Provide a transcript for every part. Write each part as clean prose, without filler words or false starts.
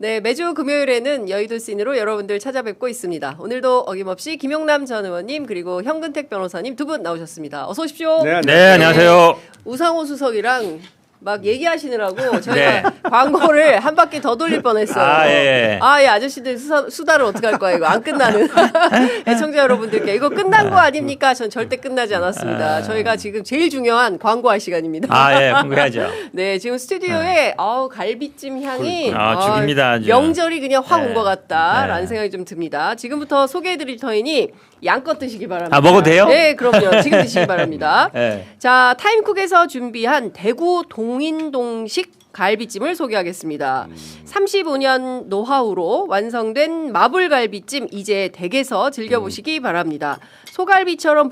네, 매주 금요일에는 여의도 씬으로 여러분들 찾아뵙고 있습니다. 오늘도 어김없이 김용남 전 의원님 그리고 현근택 변호사님 두 분 나오셨습니다. 어서 오십시오. 네, 안녕하세요. 우상호 수석이랑 막 얘기하시느라고 저희가 광고를 한 바퀴 더 돌릴 뻔했어요. 예, 아저씨들 수다를 어떻게 할 거야 이거 안 끝나는. 애청자 여러분들께 이거 끝난 거 아닙니까? 전 절대 끝나지 않았습니다. 저희가 지금 제일 중요한 광고할 시간입니다. 공개하죠. 네, 지금 스튜디오에 갈비찜 향이 죽입니다. 아주. 명절이 그냥 확 온 것 같다라는 생각이 좀 듭니다. 지금부터 소개해드릴 터이니 양껏 드시기 바랍니다. 먹어도 돼요? 네, 그럼요. 지금 드시기 바랍니다. 네. 자, 타임쿡에서 준비한 대구 동인동식 갈비찜을 소개하겠습니다. 35년 노하우로 완성된 마블갈비찜 이제 댁에서 즐겨보시기 바랍니다. 소갈비처럼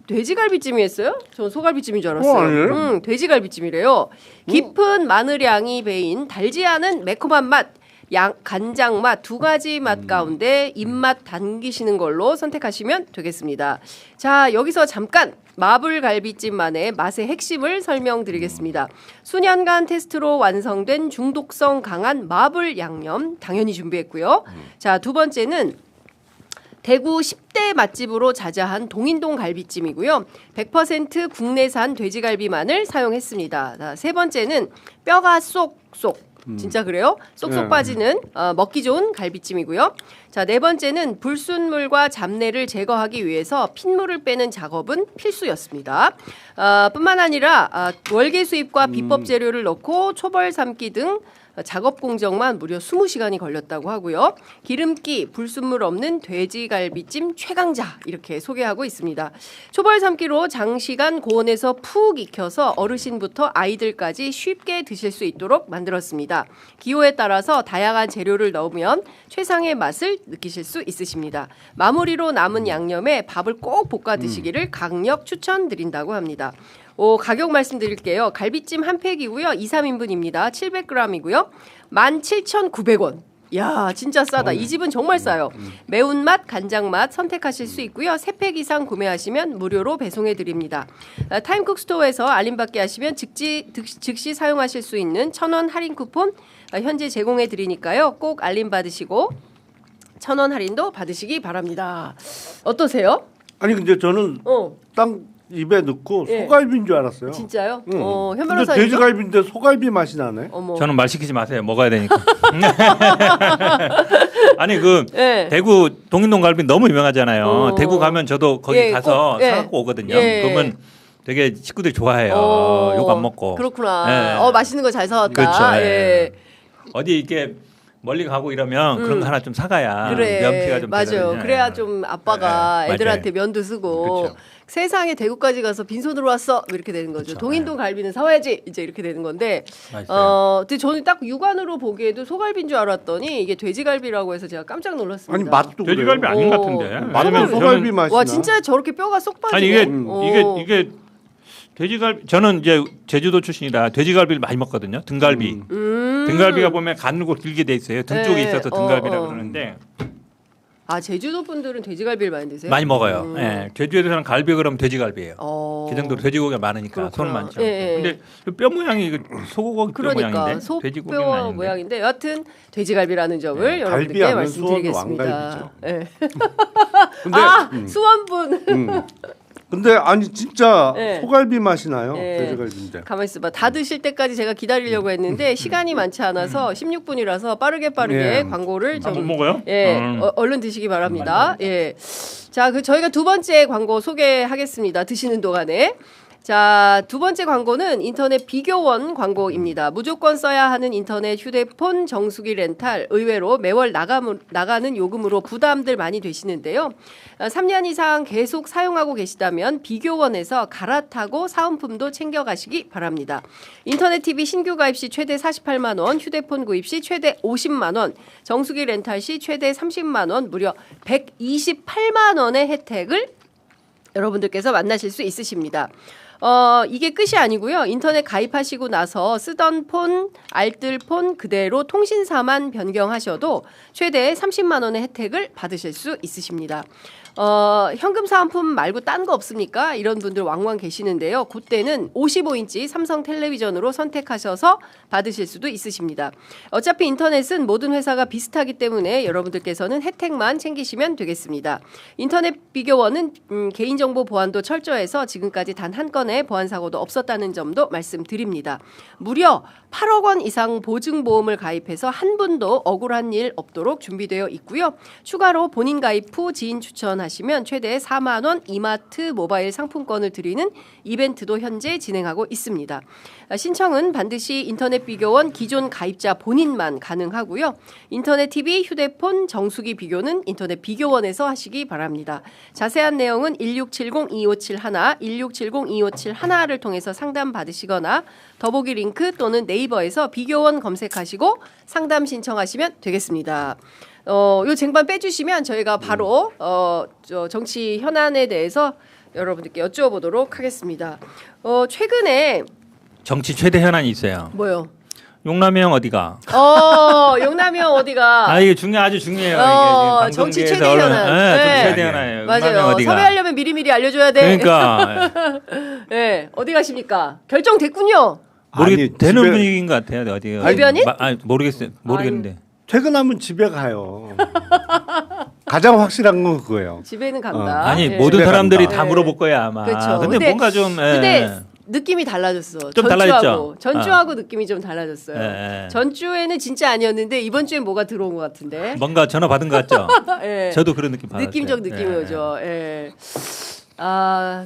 돼지갈비찜이었어요? 전 소갈비찜인 줄 알았어요. 돼지갈비찜이래요. 깊은 마늘향이 배인 달지 않은 매콤한 맛, 간장 맛 두 가지 맛 가운데 입맛 당기시는 걸로 선택하시면 되겠습니다. 자, 여기서 잠깐 마블갈비찜만의 맛의 핵심을 설명드리겠습니다. 수년간 테스트로 완성된 중독성 강한 마블 양념 당연히 준비했고요. 자, 두 번째는 대구 10대 맛집으로 자자한 동인동 갈비찜이고요. 100% 국내산 돼지갈비만을 사용했습니다. 자, 세 번째는 뼈가 쏙쏙 진짜 그래요? 쏙쏙 빠지는 먹기 좋은 갈비찜이고요. 자, 네 번째는 불순물과 잡내를 제거하기 위해서 핏물을 빼는 작업은 필수였습니다. 뿐만 아니라 월계 수입과 비법 재료를 넣고 초벌 삶기 등 작업 공정만 무려 20시간이 걸렸다고 하고요. 기름기, 불순물 없는 돼지갈비찜 최강자 이렇게 소개하고 있습니다. 초벌 삶기로 장시간 고온에서 푹 익혀서 어르신부터 아이들까지 쉽게 드실 수 있도록 만들었습니다. 기호에 따라서 다양한 재료를 넣으면 최상의 맛을 느끼실 수 있으십니다. 마무리로 남은 양념에 밥을 꼭 볶아 드시기를 강력 추천드린다고 합니다. 가격 말씀드릴게요. 갈비찜 한 팩이고요. 2, 3인분입니다. 700g이고요. 17,900원. 야, 진짜 싸다. 이 집은 정말 싸요. 매운맛, 간장맛 선택하실 수 있고요. 3팩 이상 구매하시면 무료로 배송해 드립니다. 타임쿡 스토어에서 알림받기 하시면 즉시 사용하실 수 있는 1,000원 할인 쿠폰 현재 제공해 드리니까요. 꼭 알림 받으시고 1,000원 할인도 받으시기 바랍니다. 어떠세요? 아니 근데 저는 땅 입에 넣고 소갈비인 줄 알았어요. 진짜요? 현 변호사님. 근데 돼지갈비인데 소갈비 맛이 나네. 저는 말 시키지 마세요. 먹어야 되니까. 아니 대구 동인동 갈비 너무 유명하잖아요. 대구 가면 저도 거기 가서 사갖고 오거든요. 그러면 되게 식구들이 좋아해요. 욕 안 먹고. 그렇구나. 맛있는 거 잘 사왔다. 그렇죠. 어디 이렇게 멀리 가고 이러면 그런 거 하나 좀 사가야 면피가 좀 맞아요. 되거든요. 그래야 좀 아빠가 애들한테 면도 쓰고 그렇죠. 세상에 대구까지 가서 빈손으로 왔어 이렇게 되는 거죠. 그렇죠. 동인동 갈비는 사와야지 이제 이렇게 되는 건데 근데 저는 딱 육안으로 보기에도 소갈비인 줄 알았더니 이게 돼지갈비라고 해서 제가 깜짝 놀랐습니다. 아니 맛도 돼지갈비 그래요. 아닌 것 같은데. 맛도 소갈비 맛이 와 나. 진짜 저렇게 뼈가 쏙 빠지네. 아니 이게 돼지갈비 저는 이제 제주도 출신이라 돼지갈비를 많이 먹거든요. 등갈비. 등갈비가 보면 가늘고 길게 돼 있어요. 등 쪽에 있어서 등갈비라 그러는데. 제주도 분들은 돼지갈비를 많이 드세요? 많이 먹어요. 제주에서는 갈비 그러면 돼지갈비예요. 그 정도로 돼지고기가 많으니까 손 많죠. 근데 뼈 모양이 소고기 뼈 모양인데 돼지고기는 소뼈 아닌데. 모양인데 여하튼 돼지갈비라는 점을 여러분들께 말씀드리겠습니다. 근데 수원분. 근데 아니 진짜 소갈비 맛이 나요. 돼지갈비인데. 가만 있어봐. 다 드실 때까지 제가 기다리려고 했는데 시간이 많지 않아서 16분이라서 빠르게 광고를 좀 못 먹어요? 얼른 드시기 바랍니다. 자, 저희가 두 번째 광고 소개하겠습니다. 드시는 동안에. 자, 두 번째 광고는 인터넷 비교원 광고입니다. 무조건 써야 하는 인터넷 휴대폰 정수기 렌탈 의외로 매월 나가는 요금으로 부담들 많이 되시는데요. 3년 이상 계속 사용하고 계시다면 비교원에서 갈아타고 사은품도 챙겨가시기 바랍니다. 인터넷 TV 신규 가입 시 최대 48만 원, 휴대폰 구입 시 최대 50만 원, 정수기 렌탈 시 최대 30만 원, 무려 128만 원의 혜택을 여러분들께서 만나실 수 있으십니다. 이게 끝이 아니고요. 인터넷 가입하시고 나서 쓰던 폰, 알뜰폰 그대로 통신사만 변경하셔도 최대 30만 원의 혜택을 받으실 수 있으십니다. 현금 사은품 말고 딴 거 없습니까? 이런 분들 왕왕 계시는데요. 그때는 55인치 삼성 텔레비전으로 선택하셔서 받으실 수도 있으십니다. 어차피 인터넷은 모든 회사가 비슷하기 때문에 여러분들께서는 혜택만 챙기시면 되겠습니다. 인터넷 비교원은 개인정보 보안도 철저해서 지금까지 단 한 건의 보안 사고도 없었다는 점도 말씀드립니다. 무려 8억 원 이상 보증보험을 가입해서 한 분도 억울한 일 없도록 준비되어 있고요. 추가로 본인 가입 후 지인 추천하시면 최대 4만 원 이마트 모바일 상품권을 드리는 이벤트도 현재 진행하고 있습니다. 신청은 반드시 인터넷 비교원 기존 가입자 본인만 가능하고요. 인터넷 TV, 휴대폰 정수기 비교는 인터넷 비교원에서 하시기 바랍니다. 자세한 내용은 1670-2571, 1670-2571를 통해서 상담 받으시거나 더보기 링크 또는 네이버에서 비교원 검색하시고 상담 신청하시면 되겠습니다. 요 쟁반 빼주시면 저희가 바로 정치 현안에 대해서 여러분들께 여쭈어보도록 하겠습니다. 최근에 정치 최대 현안이 있어요. 뭐요? 용남이 형 어디가? 용남이 형 어디가? 이게 아주 중요해요. 이게 정치 방송계에서 최대 현안. 네, 네. 정치 최대 현안이에요. 용남이 형 맞아요. 어디가? 섭외하려면 미리미리 알려줘야 돼. 그러니까 네, 어디 가십니까? 결정됐군요. 되는 집에- 분위기인 것 같아요. 어디가? 대변인? 모르겠어요. 모르겠는데. 퇴근하면 집에 가요. 가장 확실한 건 그거예요. 집에는 간다. 아니 예. 모든 집에 사람들이 간다. 다 물어볼 거야 아마. 그렇죠. 근데 뭔가 좀. 근데 느낌이 달라졌어. 좀 달라졌죠? 전주하고 느낌이 좀 달라졌어요. 예. 전주에는 진짜 아니었는데 이번 주엔 뭐가 들어온 것 같은데. 뭔가 전화 받은 것 같죠. 예. 저도 그런 느낌 받았어요. 느낌적 느낌이 예. 오죠. 예.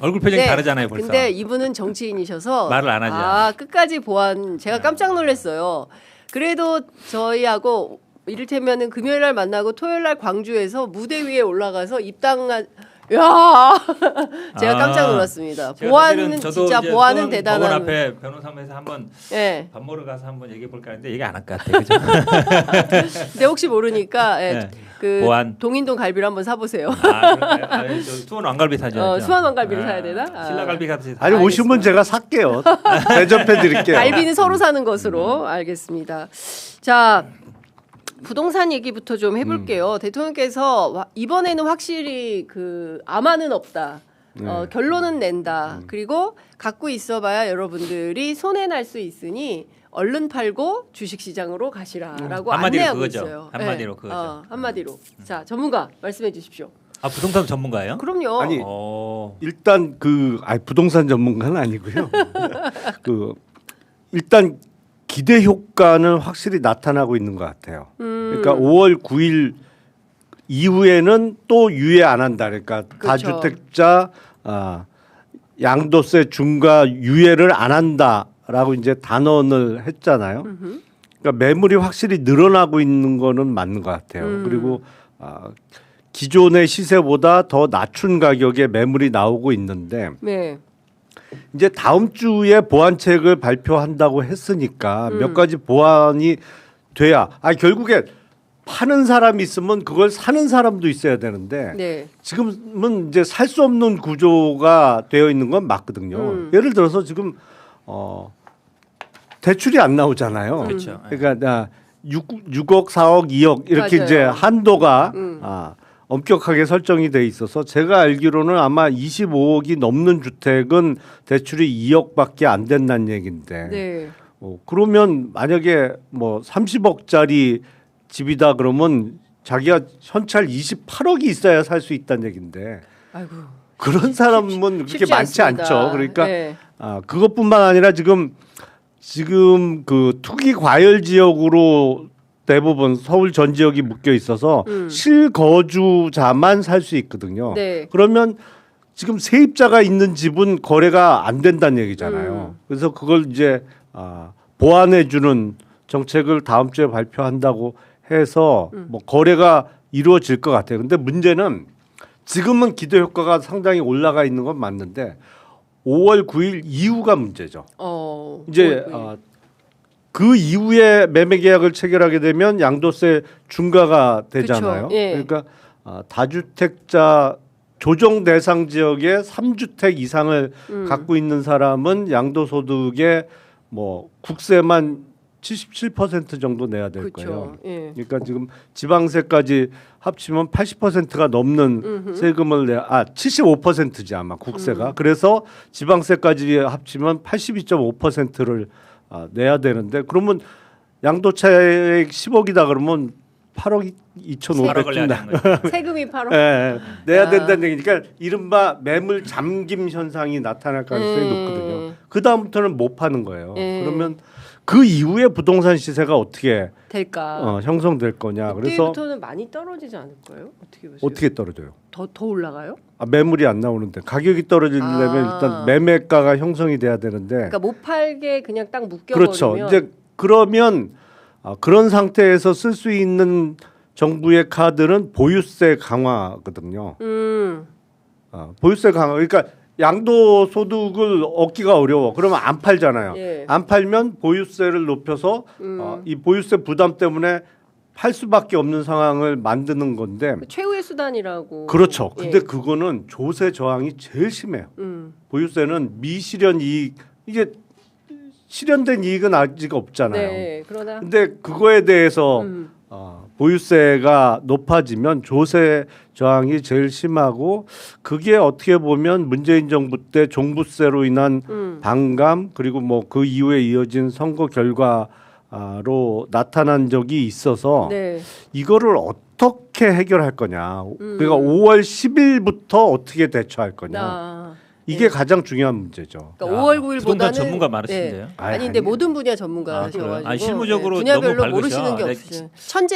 얼굴 표정이 다르잖아요, 벌써. 근데 이분은 정치인이셔서 말을 안 하죠. 끝까지 보안 제가 깜짝 놀랐어요. 그래도 저희하고 이를테면은 금요일 날 만나고 토요일 날 광주에서 무대 위에 올라가서 입당한 야 제가 깜짝 놀랐습니다. 제가 보안은 사실은 저도 진짜 이제 보안은 법원 대단한. 앞에 변호사면서 한번 예. 밥 먹으러 가서 한번 얘기해 볼까 하는데 얘기 안 할 것 같아요. 그죠? 근데 혹시 모르니까 네. 그 보안. 동인동 갈비를 한번 사보세요. 저 수원 왕갈비 사죠. 수원 왕갈비를 사야 되나? 신라갈비 같이. 아니 오시면 제가 살게요. 대접해 드릴게요. 갈비는 서로 사는 것으로 알겠습니다. 자. 부동산 얘기부터 좀 해볼게요. 대통령께서 이번에는 확실히 그 암호는 없다. 결론은 낸다. 그리고 갖고 있어봐야 여러분들이 손해 날 수 있으니 얼른 팔고 주식시장으로 가시라라고 한마디로 안내하고 그거죠. 있어요. 한마디로 그거죠. 한마디로. 자 전문가 말씀해 주십시오. 부동산 전문가예요? 그럼요. 아니, 오. 일단 부동산 전문가는 아니고요. 일단 기대 효과는 확실히 나타나고 있는 것 같아요. 그러니까 5월 9일 이후에는 또 유예 안 한다. 그러니까 그렇죠. 다주택자 양도세 중과 유예를 안 한다라고 이제 단언을 했잖아요. 그러니까 매물이 확실히 늘어나고 있는 거는 맞는 것 같아요. 그리고 기존의 시세보다 더 낮춘 가격에 매물이 나오고 있는데 네. 이제 다음 주에 보완책을 발표한다고 했으니까 몇 가지 보완이 돼야 결국에 파는 사람이 있으면 그걸 사는 사람도 있어야 되는데 네. 지금은 이제 살 수 없는 구조가 되어 있는 건 맞거든요. 예를 들어서 지금 대출이 안 나오잖아요. 그렇죠. 그러니까 6억, 4억, 2억 이렇게 맞아요. 이제 한도가 엄격하게 설정이 돼 있어서 제가 알기로는 아마 25억이 넘는 주택은 대출이 2억밖에 안 된다는 얘기인데 네. 그러면 만약에 뭐 30억짜리 집이다 그러면 자기가 현찰 28억이 있어야 살 수 있다는 얘기인데 아이고. 그런 사람은 그렇게 쉽지 많지 않습니다. 않죠. 그러니까 네. 그것뿐만 아니라 지금 그 투기 과열 지역으로 대부분 서울 전 지역이 묶여 있어서 실거주자만 살 수 있거든요. 네. 그러면 지금 세입자가 있는 집은 거래가 안 된다는 얘기잖아요. 그래서 그걸 이제 보완해 주는 정책을 다음 주에 발표한다고 해서 뭐 거래가 이루어질 것 같아요. 근데 문제는 지금은 기대 효과가 상당히 올라가 있는 건 맞는데 5월 9일 이후가 문제죠. 이제 5월 9일. 그 이후에 매매 계약을 체결하게 되면 양도세 중과가 되잖아요. 그쵸. 예. 그러니까 다주택자 조정 대상 지역에 3주택 이상을 갖고 있는 사람은 양도소득의 뭐 국세만 77% 정도 내야 될 거예요. 예. 그러니까 지금 지방세까지 합치면 80%가 넘는 세금을 75%지 아마 국세가. 그래서 지방세까지 합치면 82.5%를 내야 되는데 그러면 양도차익 10억이다 그러면 8억 2,500쯤 나. 세금이 8억. 예, 내야 된다는 얘기니까 이른바 매물 잠김 현상이 나타날 가능성이 높거든요. 그 다음부터는 못 파는 거예요. 그러면 그 이후에 부동산 시세가 어떻게 될까? 형성될 거냐. 그래서 그때부터는 많이 떨어지지 않을까요? 어떻게 보세요? 어떻게 떨어져요? 더 올라가요? 매물이 안 나오는데 가격이 떨어지려면 일단 매매가가 형성이 돼야 되는데. 그러니까 못 팔게 그냥 딱 묶여버리면. 그렇죠. 이제 그러면 그런 상태에서 쓸 수 있는 정부의 카드는 보유세 강화거든요. 보유세 강화. 그러니까 양도소득을 얻기가 어려워. 그러면 안 팔잖아요. 예. 안 팔면 보유세를 높여서 이 보유세 부담 때문에 팔 수밖에 없는 상황을 만드는 건데. 최후의 수단이라고. 그렇죠. 근데 예. 그거는 조세 저항이 제일 심해요. 보유세는 미실현 이익 이게 실현된 이익은 아직 없잖아요. 네. 그러나. 근데 그거에 대해서 보유세가 높아지면 조세 저항이 제일 심하고 그게 어떻게 보면 문재인 정부 때 종부세로 인한 반감 그리고 뭐 그 이후에 이어진 선거 결과로 나타난 적이 있어서 네. 이거를 어떻게 해결할 거냐. 그러니까 5월 10일부터 어떻게 대처할 거냐. 이게 가장 중요한 문제죠. 그러니까 5월 9일보다는 부동산 전문가 많으신데요. 네. 아니 근데 모든 분야 전문가셔가지고 아니, 실무적으로 분야별로 너무 모르시는 게 밝으셔. 없으세요.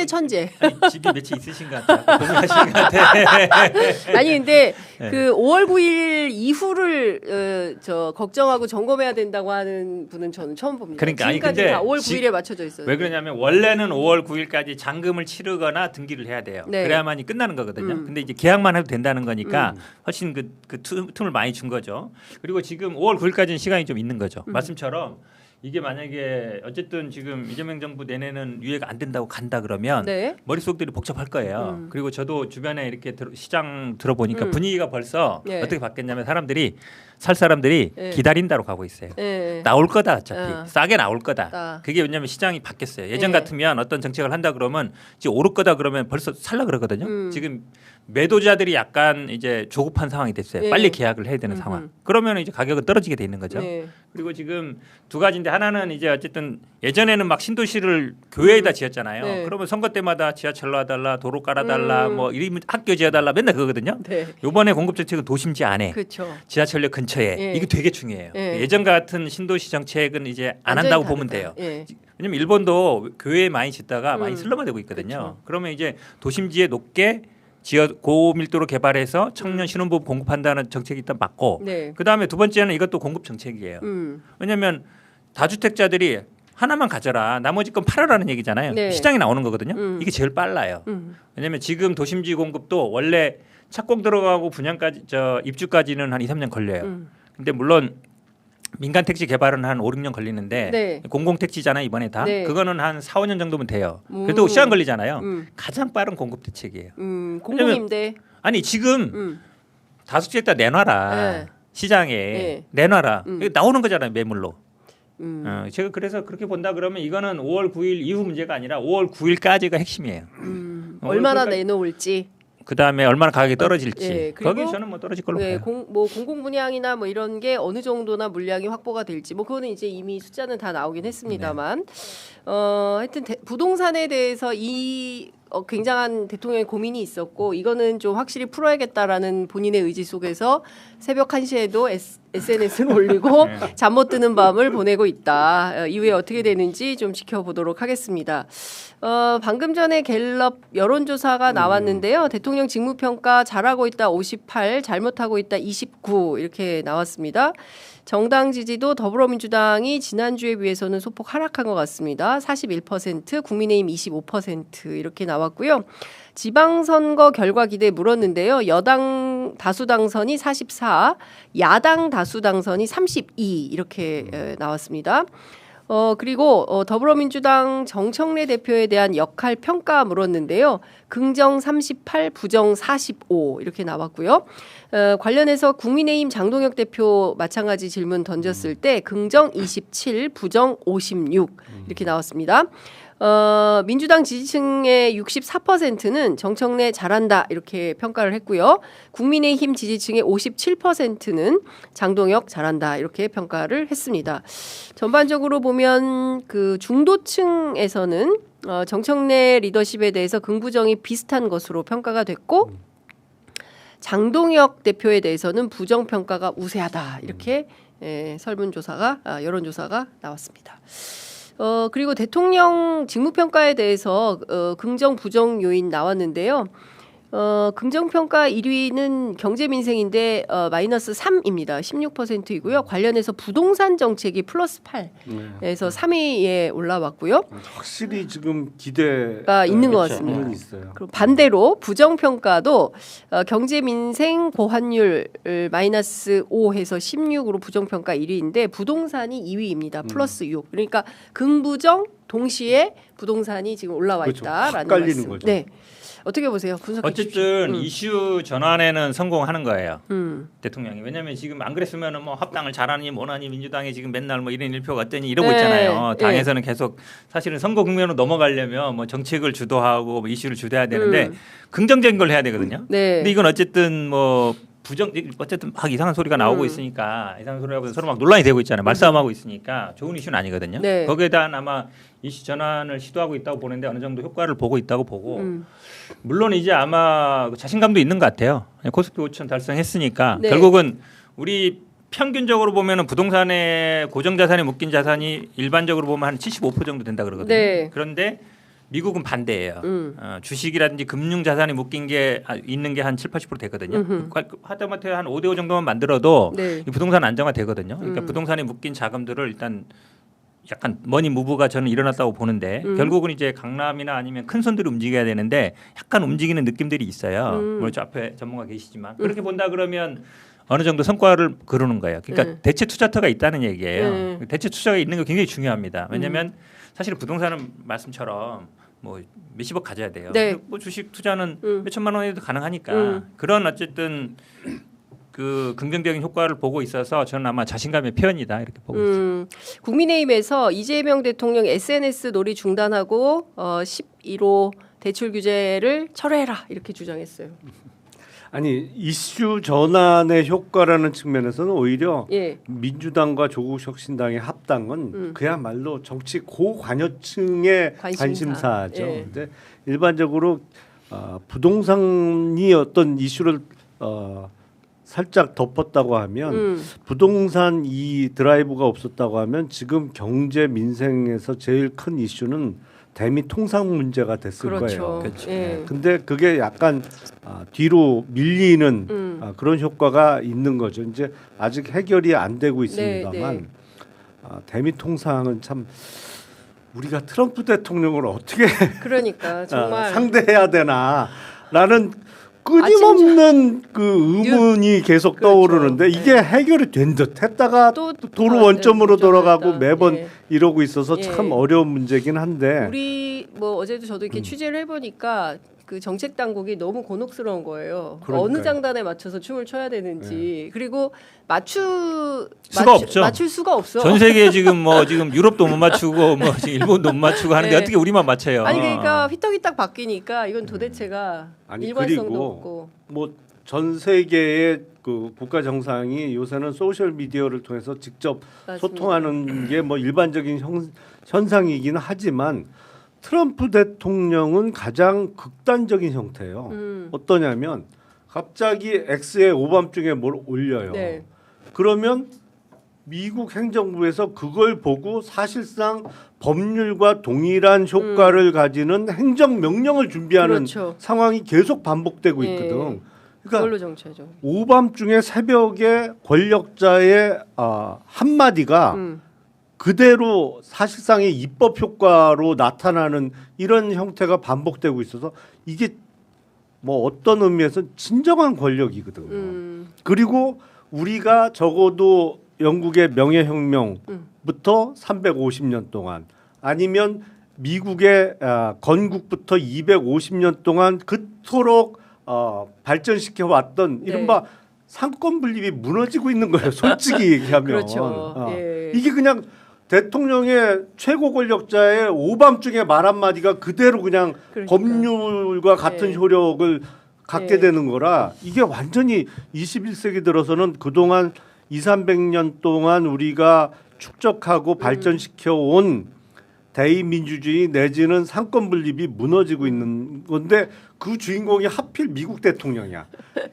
천재. 아니, 집이 몇채 있으신 것 같아요. 고민하시는 것 같아. 아니 근데 네. 그 5월 9일 이후를 저 걱정하고 점검해야 된다고 하는 분은 저는 처음 봅니다. 그러니까, 아니, 지금까지 근데 다 5월 9일에 맞춰져 있어요. 왜 그러냐면 원래는 5월 9일까지 잔금을 치르거나 등기를 해야 돼요. 네. 그래야만이 끝나는 거거든요. 근데 이제 계약만 해도 된다는 거니까 훨씬 그 틈을 많이 준 거죠. 그리고 지금 5월 9일까지는 시간이 좀 있는 거죠. 말씀처럼 이게 만약에 어쨌든 지금 이재명 정부 내내는 유예가 안 된다고 간다 그러면 네. 머릿속들이 복잡할 거예요. 그리고 저도 주변에 이렇게 시장 들어보니까 분위기가 벌써 네. 어떻게 바뀌었냐면 살 사람들이 네. 기다린다로 가고 있어요. 네. 나올 거다 어차피 싸게 나올 거다. 아. 그게 왜냐하면 시장이 바뀌었어요. 예전 네. 같으면 어떤 정책을 한다 그러면 지금 오를 거다 그러면 벌써 살라 그러거든요. 지금 매도자들이 약간 이제 조급한 상황이 됐어요. 네. 빨리 계약을 해야 되는 상황. 그러면 이제 가격은 떨어지게 돼 있는 거죠. 네. 그리고 지금 두 가지인데 하나는 이제 어쨌든 예전에는 막 신도시를 교외에다 지었잖아요. 네. 그러면 선거 때마다 지하철 놔달라, 도로 깔아달라, 뭐 이름 학교 지어달라 맨날 그거거든요. 네. 요번에 공급 정책은 도심지 안에 그렇죠. 지하철역 근처에 예. 이게 되게 중요해요. 예. 예전 같은 신도시 정책은 이제 안 완전히 한다고 다르다. 보면 돼요. 예. 왜냐면 일본도 교외에 많이 짓다가 많이 슬럼화되고 있거든요. 그쵸. 그러면 이제 도심지에 높게 지어 고밀도로 개발해서 청년 신혼부부 공급한다는 정책이 일단 맞고 네. 그다음에 두 번째는 이것도 공급 정책이에요. 왜냐하면 다주택자들이 하나만 가져라 나머지 건 팔아라는 얘기잖아요. 네. 시장에 나오는 거거든요. 이게 제일 빨라요. 왜냐하면 지금 도심지 공급도 원래 착공 들어가고 분양까지 입주까지는 한 2, 3년 걸려요. 근데 물론 민간 택지 개발은 한 5, 6년 걸리는데 네. 공공 택지잖아요 이번에 다. 네. 그거는 한 4, 5년 정도면 돼요. 그래도 시간 걸리잖아요. 가장 빠른 공급 대책이에요. 공공임대. 아니 지금 다주택자 내놔라. 네. 시장에 네. 내놔라. 이거 나오는 거잖아요 매물로. 제가 그래서 그렇게 본다 그러면 이거는 5월 9일 이후 문제가 아니라 5월 9일까지가 핵심이에요. 얼마나 내놓을지. 그 다음에 얼마나 가격이 떨어질지. 예, 그리고 거기 저는 뭐 떨어질 걸로 네, 봐요. 뭐 공공 분양이나 뭐 이런 게 어느 정도나 물량이 확보가 될지 뭐 그거는 이제 이미 숫자는 다 나오긴 했습니다만 하여튼 부동산에 대해서 이 굉장한 대통령의 고민이 있었고 이거는 좀 확실히 풀어야겠다라는 본인의 의지 속에서 새벽 1시에도 SNS를 올리고 잠 못 드는 밤을 보내고 있다. 이후에 어떻게 되는지 좀 지켜보도록 하겠습니다. 방금 전에 갤럽 여론조사가 나왔는데요. 대통령 직무평가 잘하고 있다 58, 잘못하고 있다 29 이렇게 나왔습니다. 정당 지지도 더불어민주당이 지난주에 비해서는 소폭 하락한 것 같습니다. 41%, 국민의힘 25% 이렇게 나왔고요. 지방선거 결과 기대 물었는데요. 여당 다수 당선이 44, 야당 다수 당선이 32 이렇게 나왔습니다. 그리고 더불어민주당 정청래 대표에 대한 역할 평가 물었는데요. 긍정 38, 부정 45 이렇게 나왔고요. 관련해서 국민의힘 장동혁 대표 마찬가지 질문 던졌을 때 긍정 27, 부정 56 이렇게 나왔습니다. 민주당 지지층의 64%는 정청래 잘한다 이렇게 평가를 했고요. 국민의힘 지지층의 57%는 장동혁 잘한다 이렇게 평가를 했습니다. 전반적으로 보면 그 중도층에서는 정청래 리더십에 대해서 긍부정이 비슷한 것으로 평가가 됐고 장동혁 대표에 대해서는 부정 평가가 우세하다 이렇게 설문조사가 여론조사가 나왔습니다. 그리고 대통령 직무평가에 대해서 긍정 부정 요인 나왔는데요. 긍정평가 1위는 경제민생인데 마이너스 3입니다. 16%이고요. 관련해서 부동산 정책이 플러스 8에서 3위에 올라왔고요. 확실히 지금 기대가 있는 것 같습니다. 있어요. 그리고 반대로 부정평가도 경제민생 보완율 마이너스 5해서 16으로 부정평가 1위인데 부동산이 2위입니다. 플러스 6. 그러니까 긍부정 동시에 부동산이 지금 올라와 있다라는 깔리는 말씀. 거죠. 네. 어떻게 보세요? 분석해 어쨌든 주십시오. 이슈 전환에는 성공하는 거예요. 대통령이. 왜냐하면 지금 안 그랬으면 뭐 합당을 잘하니 뭐하니 민주당이 지금 맨날 뭐 이런 일표가 어떠니 이러고 있잖아요. 당에서는 계속 사실은 선거 국면으로 넘어가려면 뭐 정책을 주도하고 뭐 이슈를 주도해야 되는데 긍정적인 걸 해야 되거든요. 네. 근데 이건 어쨌든 뭐 어쨌든 막 이상한 소리가 나오고 있으니까 이상한 소리하고 서로 막 논란이 되고 있잖아요. 말싸움하고 있으니까 좋은 이슈는 아니거든요. 네. 거기에 대한 아마 이슈 전환을 시도하고 있다고 보는데 어느 정도 효과를 보고 있다고 보고 물론 이제 아마 자신감도 있는 것 같아요. 코스피 5천 달성했으니까 네. 결국은 우리 평균적으로 보면은 부동산에 고정 자산에 묶인 자산이 일반적으로 보면 한 75% 정도 된다 그러거든요. 네. 그런데 미국은 반대예요. 주식이라든지 금융 자산이 묶인 게 있는 게 한 7, 80% 되거든요. 하다못해 한 5대5 정도만 만들어도 네. 이 부동산 안정화 되거든요. 그러니까 부동산에 묶인 자금들을 일단 약간 머니 무브가 저는 일어났다고 보는데 결국은 이제 강남이나 아니면 큰 손들이 움직여야 되는데 약간 움직이는 느낌들이 있어요. 물론 저 앞에 전문가 계시지만 그렇게 본다 그러면 어느 정도 성과를 거두는 거예요. 그러니까 대체 투자처가 있다는 얘기예요. 대체 투자가 있는 거 굉장히 중요합니다. 왜냐하면 사실 부동산은 말씀처럼 뭐 몇십억 가져야 돼요. 네. 뭐 주식 투자는 몇 천만 원에도 가능하니까 그런 어쨌든 그 긍정적인 효과를 보고 있어서 저는 아마 자신감의 표현이다 이렇게 보고 있습니다. 국민의힘에서 이재명 대통령 SNS 놀이 중단하고 11호 대출 규제를 철회해라 이렇게 주장했어요. 아니 이슈 전환의 효과라는 측면에서는 오히려 예. 민주당과 조국혁신당의 합당은 그야말로 정치 고관여층의 관심사죠. 예. 근데 일반적으로 부동산이 어떤 이슈를 살짝 덮었다고 하면 부동산 이 드라이브가 없었다고 하면 지금 경제 민생에서 제일 큰 이슈는 대미 통상 문제가 됐을 그렇죠. 거예요. 그렇죠. 예. 근데 그게 약간 뒤로 밀리는 그런 효과가 있는 거죠. 이제 아직 해결이 안 되고 있습니다만 네. 대미 통상은 참 우리가 트럼프 대통령을 어떻게 그러니까 정말 상대해야 되나라는 끊임없는 그 의문이 계속 그렇죠. 떠오르는데 이게 해결이 된 듯 했다가 또 도로 원점으로 돌아가고 문제가 매번 있다. 예. 이러고 있어서 예. 참 어려운 문제긴 한데 우리 뭐 어제도 저도 이렇게 취재를 해보니까 그 정책 당국이 너무 곤혹스러운 거예요. 그러니까요. 어느 장단에 맞춰서 춤을 춰야 되는지 그리고 맞출 수가 없어. 전 세계 지금 지금 유럽도 못 맞추고 뭐 지금 일본도 못 맞추고 하는데 네. 어떻게 우리만 맞춰요? 아니 그러니까 휘떡휘떡 바뀌니까 이건 도대체가 아니, 일관성도 그리고 없고. 뭐 전 세계의 그 국가 정상이 요새는 소셜 미디어를 통해서 직접 맞습니다. 소통하는 게 뭐 일반적인 현상이긴 하지만 트럼프 대통령은 가장 극단적인 형태예요. 어떠냐면 갑자기 X에 오밤중에 뭘 올려요. 네. 그러면 미국 행정부에서 그걸 보고 사실상 법률과 동일한 효과를 가지는 행정 명령을 준비하는 그렇죠. 상황이 계속 반복되고 예. 있거든. 그걸로 그러니까 정치하죠. 오밤중에 새벽에 권력자의 한마디가 그대로 사실상의 입법 효과로 나타나는 이런 형태가 반복되고 있어서 이게 뭐 어떤 의미에서 진정한 권력이거든요. 그리고 우리가 적어도 영국의 명예혁명부터 350년 동안 아니면 미국의 건국부터 250년 동안 그토록 발전시켜 왔던 네. 이른바 상권 분립이 무너지고 있는 거예요. 솔직히 얘기하면 그렇죠. 예. 이게 그냥 대통령의 최고 권력자의 오밤중에 말 한마디가 그대로 그냥 그러니까. 법률과 같은 네. 효력을 갖게 네. 되는 거라 이게 완전히 21세기 들어서는 그동안 200~300년 동안 우리가 축적하고 발전시켜 온 대의민주주의 내지는 상권 분립이 무너지고 있는 건데 그 주인공이 하필 미국 대통령이야.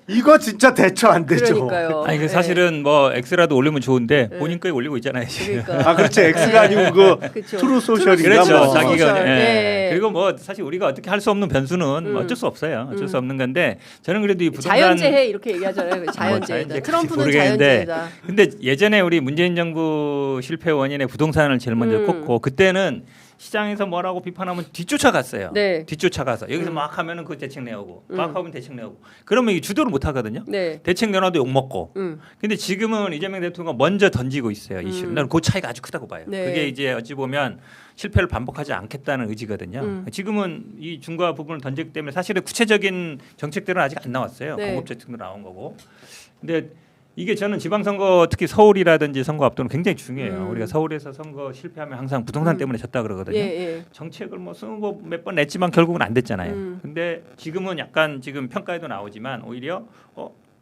이거 진짜 대처 안 되죠. 그러니까요. 아니 그 예. 사실은 뭐 X라도 올리면 좋은데 네. 본인 거에 올리고 있잖아요. 지금. 그러니까. 아 그렇지 X가 아니고 그 그쵸. 트루 소셜인가 그렇죠. 뭐. 자기- 자기가 소셜. 예. 그리고 뭐 사실 우리가 어떻게 할 수 없는 변수는 뭐 어쩔 수 없어요. 어쩔 수 없는 건데 저는 그래도 이 부동산 자연재해 이렇게 얘기하잖아요. 자연재해다. 자연재해 트럼프는 모르겠는데. 자연재해다. 근데 예전에 우리 문재인 정부 실패 원인에 부동산을 제일 먼저 꼽고 그때는 시장에서 뭐라고 비판하면 뒤쫓아갔어요. 네. 뒤쫓아가서 여기서 막 하면은 그 대책 내오고 막 하면 대책 내오고 그러면 이 주도를 못 하거든요. 네. 대책 내놔도 욕 먹고. 음. 근데 지금은 이재명 대통령가 먼저 던지고 있어요. 이슈를. 나는 그 차이가 아주 크다고 봐요. 네. 그게 이제 어찌 보면 실패를 반복하지 않겠다는 의지거든요. 지금은 이 중과 부분을 던지기 때문에 사실은 구체적인 정책들은 아직 안 나왔어요. 네. 공급 정책도 나온 거고. 근데 이게 저는 지방선거 특히 서울이라든지 선거 앞두는 굉장히 중요해요. 우리가 서울에서 선거 실패하면 항상 부동산 때문에 졌다 그러거든요. 예, 예. 정책을 뭐 20번 냈지만 결국은 안 됐잖아요. 근데 지금은 약간 지금 평가에도 나오지만 오히려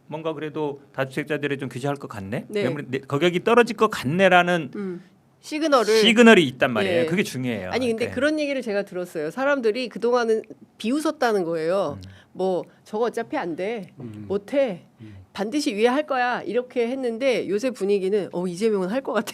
뭔가 그래도 다주택자들이 좀 규제할 것 같네. 네. 가격이 떨어질 것 같네라는 시그널을 있단 말이에요. 예. 그게 중요해요. 아니 근데 네. 그런 얘기를 제가 들었어요. 사람들이 그동안은 비웃었다는 거예요. 뭐 저거 어차피 안 돼. 못 해. 반드시 위에 할 거야. 이렇게 했는데 요새 분위기는 이재명은 할 것 같아.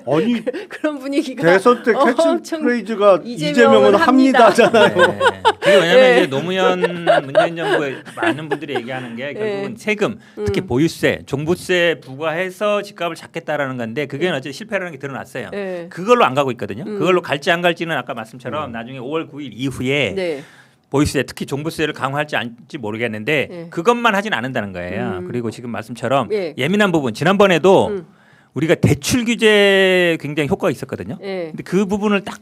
아니 그런 분위기가 대선 때 엄청 캐치프레이즈가 이재명은 이재명은 합니다잖아요. 네. 그리고 왜냐면 네. 이제 노무현 문재인 정부에 많은 분들이 얘기하는 게 결국은 세금, 특히 보유세, 종부세 부과해서 집값을 잡겠다라는 건데 그게 어제 실패라는 게 드러났어요. 네. 그걸로 안 가고 있거든요. 그걸로 갈지 안 갈지는 아까 말씀처럼 나중에 5월 9일 이후에 네. 보유세 특히 종부세를 강화할지 않을지 모르겠는데 네. 그것만 하진 않는다는 거예요. 그리고 지금 말씀처럼 예. 예민한 부분 지난번에도 우리가 대출 규제 굉장히 효과가 있었거든요. 예. 근데 그 부분을 딱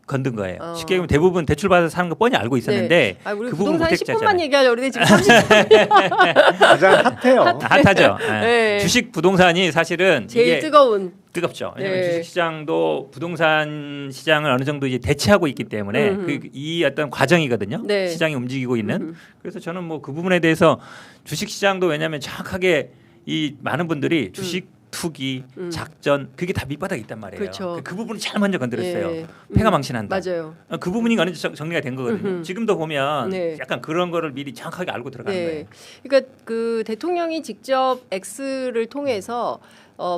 건든 거예요. 쉽게 얘기하면 대부분 대출 받아서 사는 거 뻔히 알고 있었는데 아, 우리 그 부분 부동산 못 10분만 얘기하려고 그러는데 지금 30분 가장 핫해요. 핫하죠. 네. 주식 부동산이 사실은 제일 이게 뜨거운. 뜨겁죠. 왜냐하면 네. 주식 시장도 부동산 시장을 어느 정도 이제 대체하고 있기 때문에 이 어떤 과정이거든요. 네. 시장이 움직이고 있는. 그래서 저는 뭐 그 부분에 대해서 주식 시장도 왜냐하면 정확하게 이 많은 분들이 주식 투기, 작전 그게 다 밑바닥에 있단 말이에요. 그렇죠. 그 부분을 제일 먼저 건드렸어요. 예. 폐가 망신한다. 맞아요. 그 부분이 어느 정도 정리가 된 거거든요. 지금도 보면 네. 약간 그런 거를 미리 정확하게 알고 들어가는 거예요. 네. 그러니까 그 대통령이 직접 X를 통해서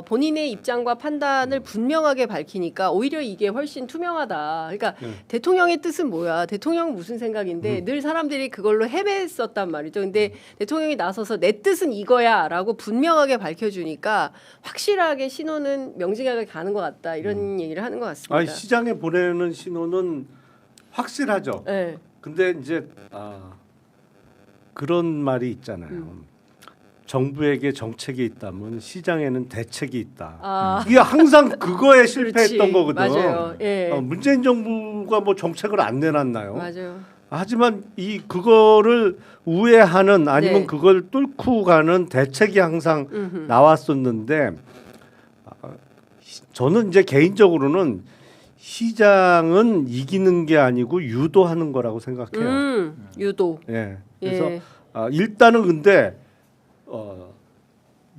본인의 입장과 판단을 분명하게 밝히니까 오히려 이게 훨씬 투명하다. 그러니까 대통령의 뜻은 뭐야? 대통령은 무슨 생각인데 늘 사람들이 그걸로 헤맸었단 말이죠. 근데 대통령이 나서서 내 뜻은 이거야라고 분명하게 밝혀주니까 확실하게 신호는 명징하게 가는 것 같다. 이런 얘기를 하는 것 같습니다. 아니, 시장에 보내는 신호는 확실하죠. 네. 근데 이제 그런 말이 있잖아요. 정부에게 정책이 있다면 시장에는 대책이 있다. 아. 이게 항상 그거에 실패했던 그렇지. 거거든. 맞아요. 예. 문재인 정부가 뭐 정책을 안 내놨나요? 맞아요. 하지만 그거를 우회하는 아니면 네. 그걸 뚫고 가는 대책이 항상 나왔었는데 저는 이제 개인적으로는 시장은 이기는 게 아니고 유도하는 거라고 생각해요. 유도. 예. 그래서 예. 일단은 근데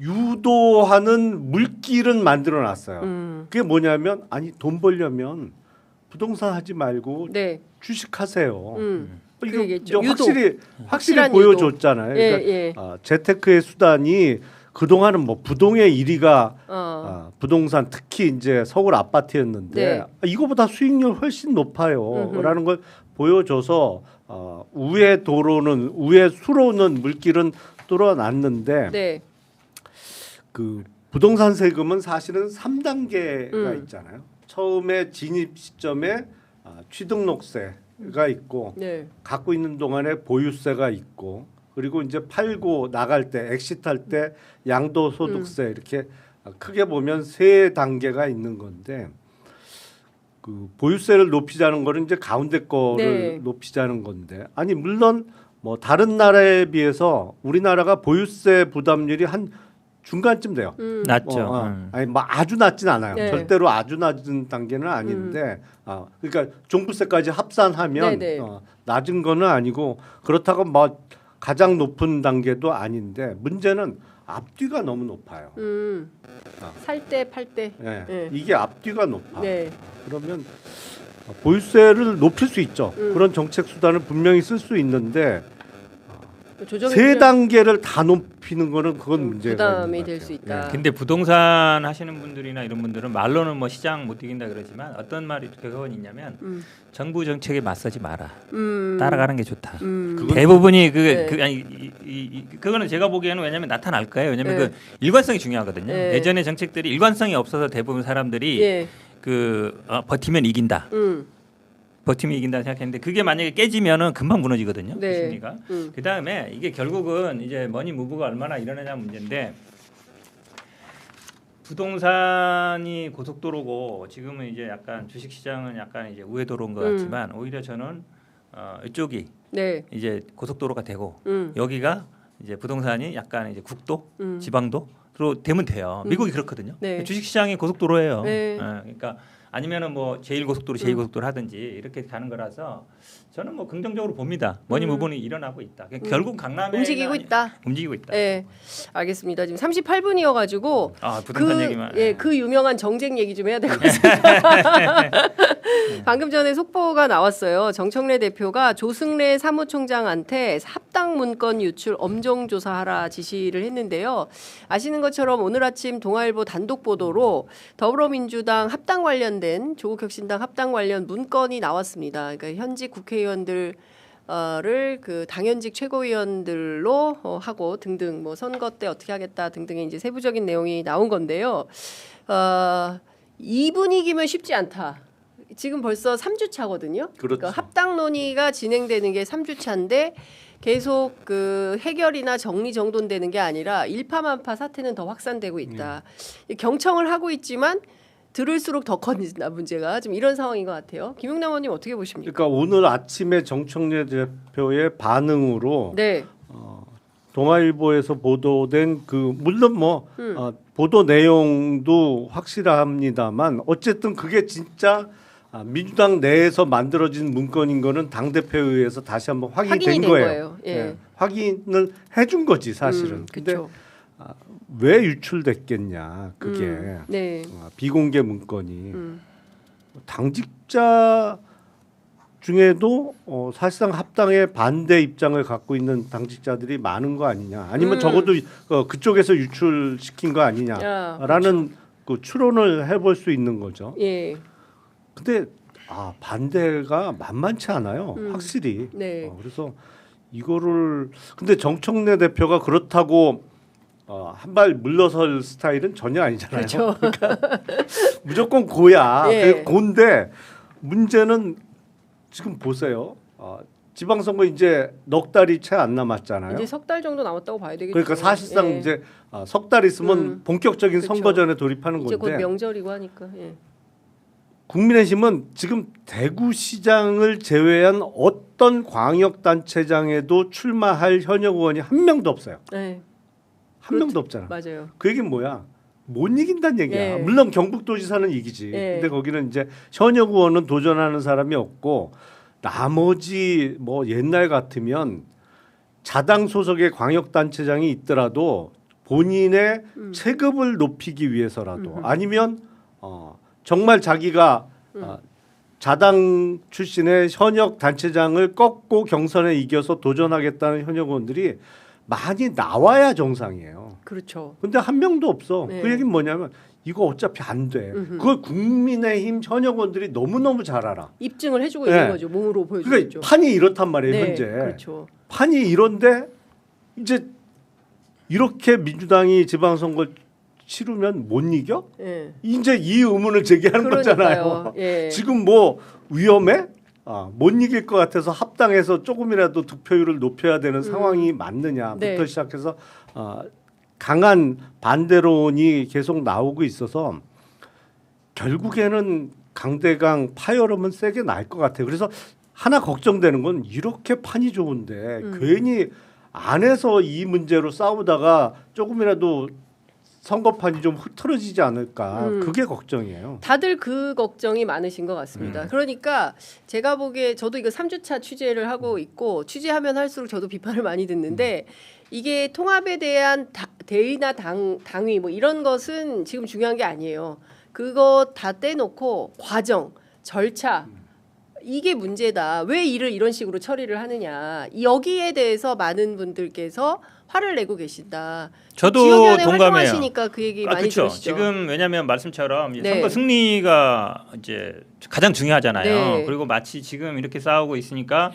유도하는 물길은 만들어 놨어요. 그게 뭐냐면 돈 벌려면 부동산 하지 말고 네. 주식하세요. 그러겠죠. 이거 유도. 확실히 확실한 보여줬잖아요. 예, 그러니까 예. 재테크의 수단이 그동안은 뭐 부동의 1위가 부동산 특히 이제 서울 아파트였는데 네. 이거보다 수익률 훨씬 높아요라는 걸 보여줘서 우회 도로는 우회 수로는 물길은 뚫어놨는데 네. 그 부동산 세금은 사실은 3단계가 있잖아요. 처음에 진입 시점에 취등록세가 있고 네. 갖고 있는 동안에 보유세가 있고 그리고 이제 팔고 나갈 때 엑시트할 때 양도소득세 이렇게 크게 보면 세 단계가 있는 건데 그 보유세를 높이자는 거는 이제 가운데 거를 네. 높이자는 건데 아니 물론 뭐 다른 나라에 비해서 우리나라가 보유세 부담률이 한 중간쯤 돼요. 낮죠. 아니 뭐 아주 낮진 않아요. 네. 절대로 아주 낮은 단계는 아닌데, 그러니까 종부세까지 합산하면 네네. 낮은 거는 아니고 그렇다고 뭐 가장 높은 단계도 아닌데 문제는 앞뒤가 너무 높아요. 살 때 팔 때. 예. 네. 이게 앞뒤가 높아. 네. 그러면 보유세를 높일 수 있죠. 그런 정책 수단을 분명히 쓸 수 있는데 조정이 세 필요한 단계를 다 높이는 거는 그건 문제가 부담이 있는 것 될 수 같아요. 있다. 근데 부동산 하시는 분들이나 이런 분들은 말로는 뭐 시장 못 이긴다 그러지만 어떤 말이 그건 있냐면 정부 정책에 맞서지 마라. 따라가는 게 좋다. 그건 대부분이 네. 그거는 제가 보기에는 왜냐면 나타날 거예요. 왜냐면 네. 그 일관성이 중요하거든요. 네. 예전의 정책들이 일관성이 없어서 대부분 사람들이 예. 버티면 이긴다. 버티면 이긴다 생각했는데 그게 만약에 깨지면은 금방 무너지거든요. 네. 그 심리가. 그 다음에 이게 결국은 이제 머니 무브가 얼마나 일어나냐 문제인데 부동산이 고속도로고 지금은 이제 약간 주식시장은 약간 이제 우회도로인 것 같지만 오히려 저는 이쪽이 네. 이제 고속도로가 되고 여기가 이제 부동산이 약간 이제 국도, 지방도로 되면 돼요. 미국이 그렇거든요. 네. 주식시장이 고속도로예요. 네. 그러니까 아니면은 뭐 제1고속도로, 제2고속도로 하든지 이렇게 가는 거라서 저는 뭐 긍정적으로 봅니다. 머니 무브는 일어나고 있다. 결국 강남에 움직이고 있다. 움직이고 있다. 네, 알겠습니다. 지금 38분이어가지고 부동산 얘기만. 그 유명한 정쟁 얘기 좀 해야 될 것 같습니다. 방금 전에 속보가 나왔어요. 정청래 대표가 조승래 사무총장한테 합당 문건 유출 엄정 조사하라 지시를 했는데요. 아시는 것처럼 오늘 아침 동아일보 단독 보도로 더불어민주당 합당 관련된 조국혁신당 합당 관련 문건이 나왔습니다. 그러니까 현직 국회의원들 를 그 당연직 최고위원들로 하고 등등 뭐 선거 때 어떻게 하겠다 등등의 이제 세부적인 내용이 나온 건데요. 이 분위기면 쉽지 않다. 지금 벌써 3주 차거든요. 그렇죠. 그러니까 합당 논의가 진행되는 게 3주 차인데 계속 그 해결이나 정리 정돈되는 게 아니라 일파만파 사태는 더 확산되고 있다. 경청을 하고 있지만 들을수록 더 커진다 문제가 좀 이런 상황인 것 같아요. 김용남 의원님 어떻게 보십니까? 그러니까 오늘 아침에 정청래 대표의 반응으로 네. 동아일보에서 보도된 그 물론 뭐 보도 내용도 확실합니다만 어쨌든 그게 진짜 민주당 내에서 만들어진 문건인 거는 당 대표에 의해서 다시 한번 확인이 된 거예요. 예. 확인을 해준 거지 사실은. 근데 그렇죠. 왜 유출됐겠냐 그게 네. 비공개 문건이 당직자 중에도 사실상 합당에 반대 입장을 갖고 있는 당직자들이 많은 거 아니냐 아니면 적어도 그쪽에서 유출시킨 거 아니냐라는 그 추론을 해볼 수 있는 거죠. 예. 근데 반대가 만만치 않아요. 확실히. 네. 그래서 이거를 근데 정청래 대표가 그렇다고 한 발 물러설 스타일은 전혀 아니잖아요. 그렇죠. 그러니까 무조건 고야. 예. 고인데 문제는 지금 보세요. 지방선거 이제 넉 달이 채 안 남았잖아요. 이제 석 달 정도 남았다고 봐야 되겠죠. 그러니까 사실상 예. 이제 석 달 있으면 본격적인 그렇죠. 선거전에 돌입하는 이제 건데 곧 명절이고 하니까. 예. 국민의힘은 지금 대구시장을 제외한 어떤 광역단체장에도 출마할 현역 의원이 한 명도 없어요. 네. 한 명도 없잖아. 맞아요. 그 얘기는 뭐야? 못 이긴다는 얘기야. 예. 물론 경북도지사는 이기지. 예. 근데 거기는 이제 현역 의원은 도전하는 사람이 없고 나머지 뭐 옛날 같으면 자당 소속의 광역단체장이 있더라도 본인의 체급을 높이기 위해서라도 아니면 정말 자기가 자당 출신의 현역 단체장을 꺾고 경선에 이겨서 도전하겠다는 현역 의원들이 많이 나와야 정상이에요. 그렇죠. 근데 한 명도 없어. 네. 그 얘기는 뭐냐면 이거 어차피 안 돼. 그걸 국민의힘 현역 의원들이 너무너무 잘 알아. 입증을 해주고 네. 있는 거죠. 몸으로 보여주고 그러니까 있죠. 판이 이렇단 말이에요. 네, 현재. 그렇죠. 판이 이런데 이제 이렇게 민주당이 지방선거 치르면 못 이겨? 예. 이제 이 의문을 제기하는 그러니까요. 거잖아요. 예. 지금 뭐 위험해? 못 이길 것 같아서 합당해서 조금이라도 득표율을 높여야 되는 상황이 맞느냐부터 네. 시작해서 강한 반대론이 계속 나오고 있어서 결국에는 강대강 파열음은 세게 날 것 같아요. 그래서 하나 걱정되는 건 이렇게 판이 좋은데 괜히 안에서 이 문제로 싸우다가 조금이라도 선거판이 좀 흐트러지지 않을까 그게 걱정이에요. 다들 그 걱정이 많으신 것 같습니다. 그러니까 제가 보기에 저도 이거 3주차 취재를 하고 있고 취재하면 할수록 저도 비판을 많이 듣는데 이게 통합에 대한 대의나 당위 뭐 이런 것은 지금 중요한 게 아니에요. 그거 다 떼놓고 과정, 절차 이게 문제다. 왜 일을 이런 식으로 처리를 하느냐. 여기에 대해서 많은 분들께서 화를 내고 계신다. 저도 지역위원회 동감해요. 활동하시니까 그 얘기 많이 그렇죠. 들으시죠. 지금 왜냐하면 말씀처럼 네. 선거 승리가 이제 가장 중요하잖아요. 네. 그리고 마치 지금 이렇게 싸우고 있으니까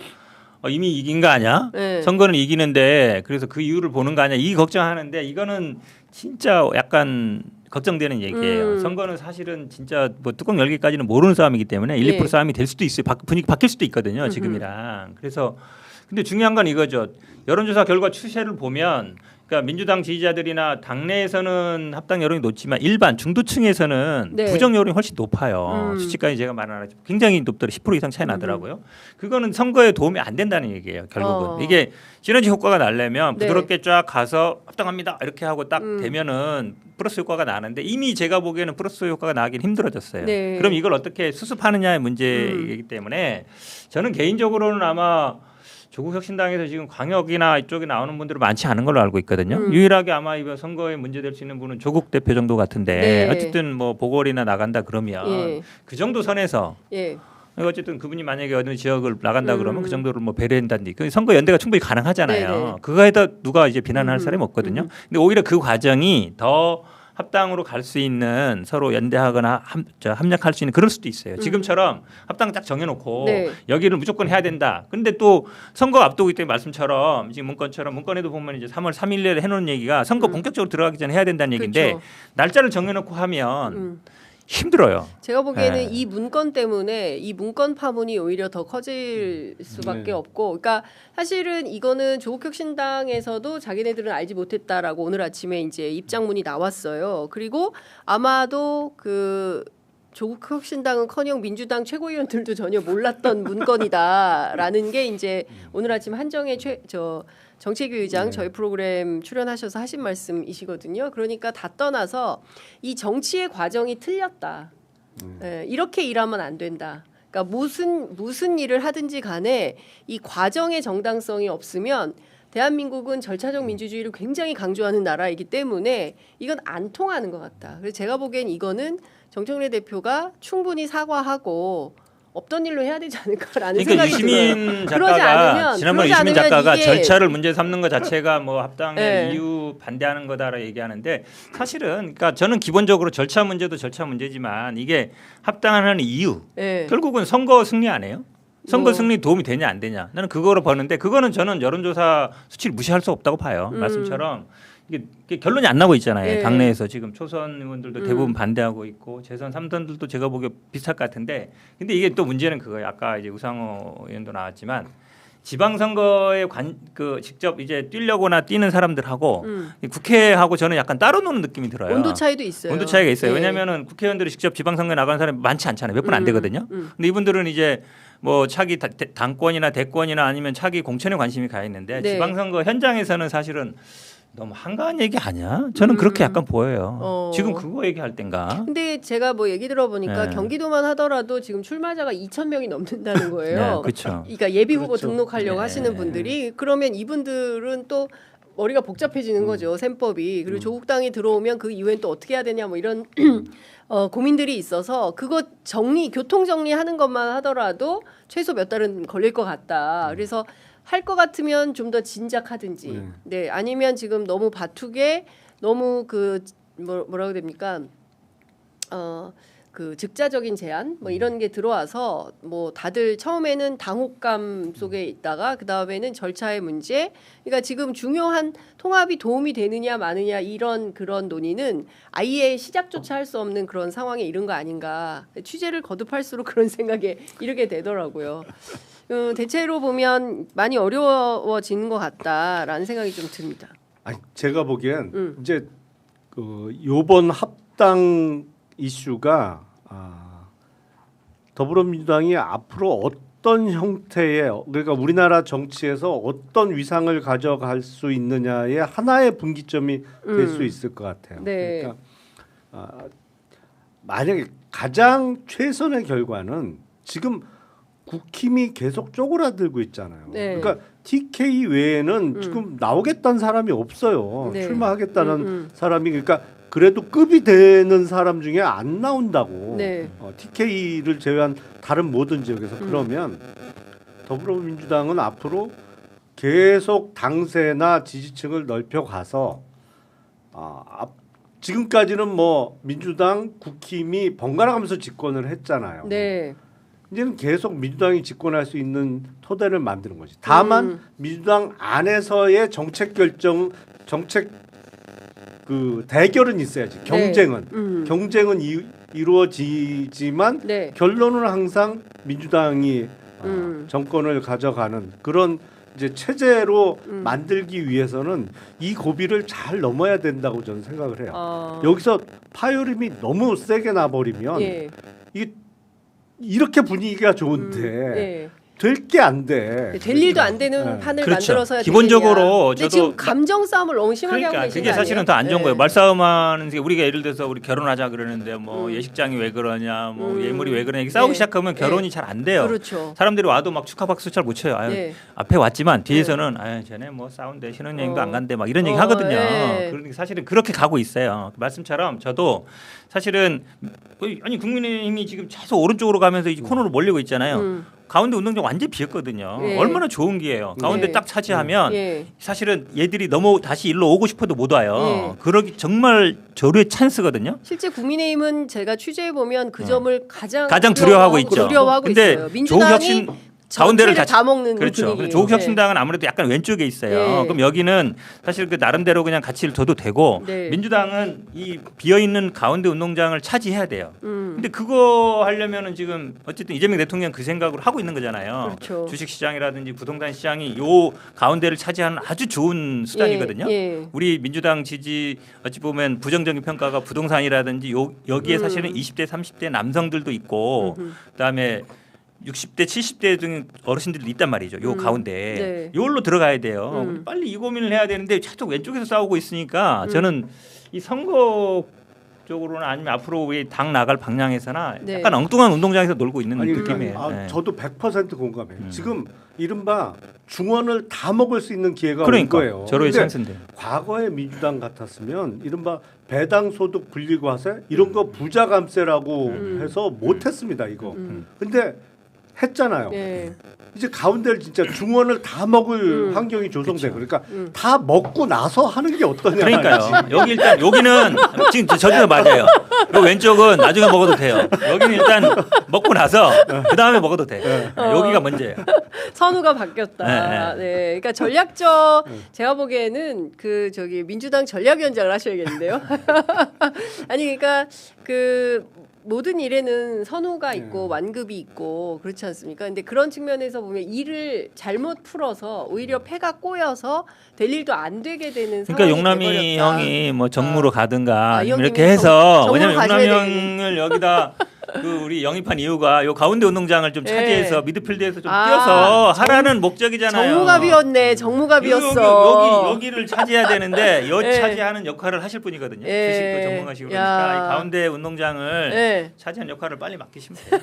이미 이긴 거 아니야? 네. 선거는 이기는데 그래서 그 이유를 보는 거 아니야? 이 걱정하는데 이거는 진짜 약간 걱정되는 얘기예요. 선거는 사실은 진짜 뭐 뚜껑 열기까지는 모르는 싸움이기 때문에 1, 2% 네. 싸움이 될 수도 있어요. 분위기 바뀔 수도 있거든요. 지금이랑. 그래서 근데 중요한 건 이거죠. 여론조사 결과 추세를 보면 그러니까 민주당 지지자들이나 당내에서는 합당 여론이 높지만 일반 중도층에서는 네. 부정 여론이 훨씬 높아요. 수치까지 제가 말 안 하지만 굉장히 높더라고요. 10% 이상 차이 나더라고요. 그거는 선거에 도움이 안 된다는 얘기예요. 결국은 이게 시너지 효과가 나려면 네. 부드럽게 쫙 가서 합당합니다 이렇게 하고 딱 되면은 플러스 효과가 나는데 이미 제가 보기에는 플러스 효과가 나긴 힘들어졌어요. 네. 그럼 이걸 어떻게 수습하느냐의 문제이기 때문에 저는 개인적으로는 아마 조국혁신당에서 지금 광역이나 이쪽에 나오는 분들은 많지 않은 걸로 알고 있거든요. 유일하게 아마 이번 선거에 문제될 수 있는 분은 조국 대표 정도 같은데 네. 어쨌든 뭐 보궐이나 나간다 그러면 예. 그 정도 선에서 예. 어쨌든 그분이 만약에 어느 지역을 나간다 그러면 그 정도를 뭐 배려한다든지 그 선거 연대가 충분히 가능하잖아요. 네네. 그거에다 누가 이제 비난할 사람이 없거든요. 근데 오히려 그 과정이 더 합당으로 갈 수 있는 서로 연대하거나 합력할 수 있는 그럴 수도 있어요. 지금처럼 합당 딱 정해놓고 네. 여기를 무조건 해야 된다. 근데 또 선거 앞두고 있기 때문에 말씀처럼 지금 문건에도 보면 이제 3월 3일에 해놓은 얘기가 선거 본격적으로 들어가기 전에 해야 된다는 얘기인데 그렇죠. 날짜를 정해놓고 하면 힘들어요. 제가 보기에는 네. 이 문건 때문에 이 문건 파문이 오히려 더 커질 수밖에 네. 없고, 그러니까 사실은 이거는 조국혁신당에서도 자기네들은 알지 못했다라고 오늘 아침에 이제 입장문이 나왔어요. 그리고 아마도 그 조국혁신당은커녕 민주당 최고위원들도 전혀 몰랐던 문건이다라는 게 이제 오늘 아침 한정혜 정책위 의장 저희 프로그램 출연하셔서 하신 말씀이시거든요. 그러니까 다 떠나서 이 정치의 과정이 틀렸다. 예, 이렇게 일하면 안 된다. 그러니까 무슨 일을 하든지 간에 이 과정의 정당성이 없으면 대한민국은 절차적 민주주의를 굉장히 강조하는 나라이기 때문에 이건 안 통하는 것 같다. 그래서 제가 보기엔 이거는 정청래 대표가 충분히 사과하고 없던 일로 해야 되지 않을까라는 그러니까 생각이 들어요. 유시민 그러지 작가가 않으면 지난번에 유시민 작가가 이게 절차를 문제 삼는 것 자체가 뭐 합당의 네. 이유 반대하는 거다라 얘기하는데 사실은 그러니까 저는 기본적으로 절차 문제도 절차 문제지만 이게 합당하는 이유 예. 결국은 선거 승리 안 해요? 선거 뭐. 승리 도움이 되냐 안 되냐 나는 그거로 보는데 그거는 저는 여론조사 수치를 무시할 수 없다고 봐요. 말씀처럼 이게 결론이 안 나고 있잖아요. 예. 당내에서 지금 초선 의원들도 대부분 반대하고 있고 재선 3선들도 제가 보기에 비슷할 것 같은데 근데 이게 또 문제는 그거예요. 아까 이제 우상호 의원도 나왔지만 지방선거에 직접 이제 뛰려고나 뛰는 사람들하고 국회하고 저는 약간 따로 노는 느낌이 들어요. 온도 차이도 있어요. 온도 차이가 있어요. 예. 왜냐하면은 국회의원들이 직접 지방선거에 나가는 사람이 많지 않잖아요. 몇 분 안 되거든요. 근데 이분들은 이제 뭐 차기 당권이나 대권이나 아니면 차기 공천에 관심이 가 있는데 네. 지방선거 현장에서는 사실은 너무 한가한 얘기 아니야? 저는 그렇게 약간 보여요. 지금 그거 얘기할 땐가? 근데 제가 뭐 얘기 들어보니까 네. 경기도만 하더라도 지금 출마자가 2,000명이 넘는다는 거예요. 네, 그렇죠. 그러니까 예비 후보 그렇죠. 등록하려고 네. 하시는 분들이 그러면 이분들은 또 머리가 복잡해지는 거죠. 셈법이. 그리고 조국당이 들어오면 그 이후엔 또 어떻게 해야 되냐 뭐 이런 고민들이 있어서 그거 교통 정리하는 것만 하더라도 최소 몇 달은 걸릴 것 같다. 그래서 할 것 같으면 좀 더 진작하든지, 네 아니면 지금 너무 바투게 너무 뭐라고 됩니까? 그 즉자적인 제안 뭐 이런 게 들어와서 뭐 다들 처음에는 당혹감 속에 있다가 그 다음에는 절차의 문제. 그러니까 지금 중요한 통합이 도움이 되느냐 마느냐 이런 그런 논의는 아예 시작조차 할 수 없는 그런 상황에 이른 거 아닌가. 취재를 거듭할수록 그런 생각에 이르게 되더라고요. 대체로 보면 많이 어려워지는 것 같다라는 생각이 좀 듭니다. 아니, 제가 보기엔 이제 그 요번 합당 이슈가 더불어민주당이 앞으로 어떤 형태의 그러니까 우리나라 정치에서 어떤 위상을 가져갈 수 있느냐의 하나의 분기점이 될 수 있을 것 같아요. 네. 그러니까 만약에 가장 최선의 결과는 지금 국힘이 계속 쪼그라들고 있잖아요. 네. 그러니까 TK 외에는 지금 나오겠다는 사람이 없어요. 네. 출마하겠다는 사람이 그러니까 그래도 급이 되는 사람 중에 안 나온다고. 네. TK를 제외한 다른 모든 지역에서 그러면 더불어민주당은 앞으로 계속 당세나 지지층을 넓혀가서 지금까지는 뭐 민주당, 국힘이 번갈아가면서 집권을 했잖아요. 네. 이제는 계속 민주당이 집권할 수 있는 토대를 만드는 거지. 다만 민주당 안에서의 정책 결정, 정책 그 대결은 있어야지. 경쟁은 경쟁은 이루어지지만 네. 결론은 항상 민주당이 정권을 가져가는 그런 이제 체제로 만들기 위해서는 이 고비를 잘 넘어야 된다고 저는 생각을 해요. 여기서 파열음이 너무 세게 나버리면 예. 이게 이렇게 분위기가 좋은데 예. 될 게 안 돼. 될 일도 안 되는 네. 판을 그렇죠. 만들어서야 기본적으로 되느냐. 근데 저도 지금 감정 싸움을 너무 심하게 그러니까 하고 계신 그게 거 사실은 아니에요? 더 안 좋은 네. 거예요. 말싸움하는 게 우리가 예를 들어서 우리 결혼하자 그러는데 뭐 예식장이 왜 그러냐, 뭐 예물이 왜 그러냐 이렇게 싸우기 네. 시작하면 결혼이 잘 안 돼요. 그렇죠. 사람들이 와도 막 축하 박수 잘 못 쳐요. 아유, 네. 앞에 왔지만 뒤에서는 아유 쟤네 뭐 싸운대 신혼여행도 안 간대 막 이런 얘기 하거든요. 예. 그러니까 사실은 그렇게 가고 있어요. 말씀처럼 저도 사실은 아니 국민의힘이 지금 계속 오른쪽으로 가면서 이 코너로 몰리고 있잖아요. 가운데 운동장 완전 비었거든요. 예. 얼마나 좋은 기회예요. 가운데 예. 딱 차지하면 예. 사실은 얘들이 너무 다시 일로 오고 싶어도 못 와요. 예. 그러기 정말 조류의 찬스거든요. 실제 국민의힘은 제가 취재해 보면 그 점을 가장 두려워하고 있죠. 두려워하고 근데 있어요. 민주당이 조국혁신 가운데를 다 먹는 그렇죠. 분위기예요. 조국혁신당은 아무래도 약간 왼쪽에 있어요. 네. 그럼 여기는 사실 그 나름대로 그냥 가치를 둬도 되고 네. 민주당은 이 비어 있는 가운데 운동장을 차지해야 돼요. 근데 그거 하려면은 지금 어쨌든 이재명 대통령 그 생각으로 하고 있는 거잖아요. 그렇죠. 주식 시장이라든지 부동산 시장이 요 가운데를 차지하는 아주 좋은 수단이거든요. 예. 우리 민주당 지지 어찌 보면 부정적인 평가가 부동산이라든지 여기에 사실은 20대 30대 남성들도 있고 그다음에 60대 70대 등 어르신들도 있단 말이죠. 요 가운데 네. 요걸로 들어가야 돼요. 빨리 이 고민을 해야 되는데 자꾸 왼쪽에서 싸우고 있으니까 저는 이 선거 쪽으로는 아니면 앞으로 우리 당 나갈 방향에서나 네. 약간 엉뚱한 운동장에서 놀고 있는 아니, 느낌이에요. 그러니까 네. 저도 100% 공감해요. 지금 이른바 중원을 다 먹을 수 있는 기회가 그러니까 온 거예요. 저로의 근데 찬스인데. 과거의 민주당 같았으면 이른바 배당 소득 분리과세 이런 거 부자 감세라고 해서 못했습니다 이거. 근데 했잖아요. 네. 이제 가운데를 진짜 중원을 다 먹을 환경이 조성돼. 그러니까 다 먹고 나서 하는 게 어떠냐. 그러니까요. 여기 일단 여기는 지금 저도 맞아요. 요 왼쪽은 나중에 먹어도 돼요. 여기는 일단 먹고 나서 그 다음에 먹어도 돼. 여기가 문제예요. 선우가 바뀌었다. 네. 네. 그러니까 전략적 제가 보기에는 그 저기 민주당 전략위원장을 하셔야겠는데요. 아니 그러니까 그 모든 일에는 선우가 있고 완급이 있고 그렇지 않습니까? 근데 그런 측면에서 보면 일을 잘못 풀어서 오히려 패가 꼬여서 될 일도 안 되게 되는 그러니까 상황이 용남이 돼버렸다. 형이 뭐 정무로 가든가 이 이렇게 형님이 해서 정무로 왜냐면 가셔야 용남이 형을 여기다 그 우리 영입한 이유가 요 가운데 운동장을 좀 예. 차지해서 미드필드에서 좀 뛰어서 하라는 목적이잖아요. 정무가 비었네. 정무가 비었어. 여기를 차지해야 되는데 여 예. 차지하는 역할을 하실 분이거든요. 예. 주식도 전문가시고 야. 그러니까 이 가운데 운동장을 네. 차지하는 역할을 빨리 맡기시면 돼요.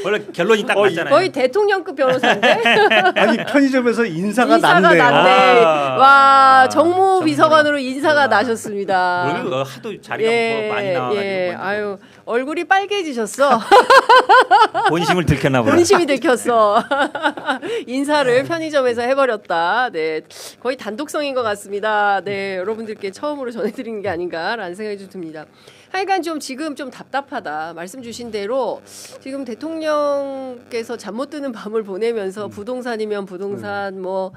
원래 결론이 딱 맞잖아요. 거의 대통령급 변호사인데 아니 편의점에서 인사가 인사가 났네요. 났네. 아. 와 정무 정무로. 비서관으로 인사가 아. 나셨습니다. 오늘 하도 자리가 뭐 많이 나와가지고 예. 아유 얼굴이 빨개지셨어. 본심을 들켰나 보다. 본심이 들켰어. 인사를 편의점에서 해버렸다. 네, 거의 단독성인 것 같습니다. 네, 여러분들께 처음으로 전해드리는 게 아닌가라는 생각이 좀 듭니다. 하여간 좀 지금 좀 답답하다. 말씀 주신 대로 지금 대통령께서 잠 못 드는 밤을 보내면서 부동산이면 부동산, 뭐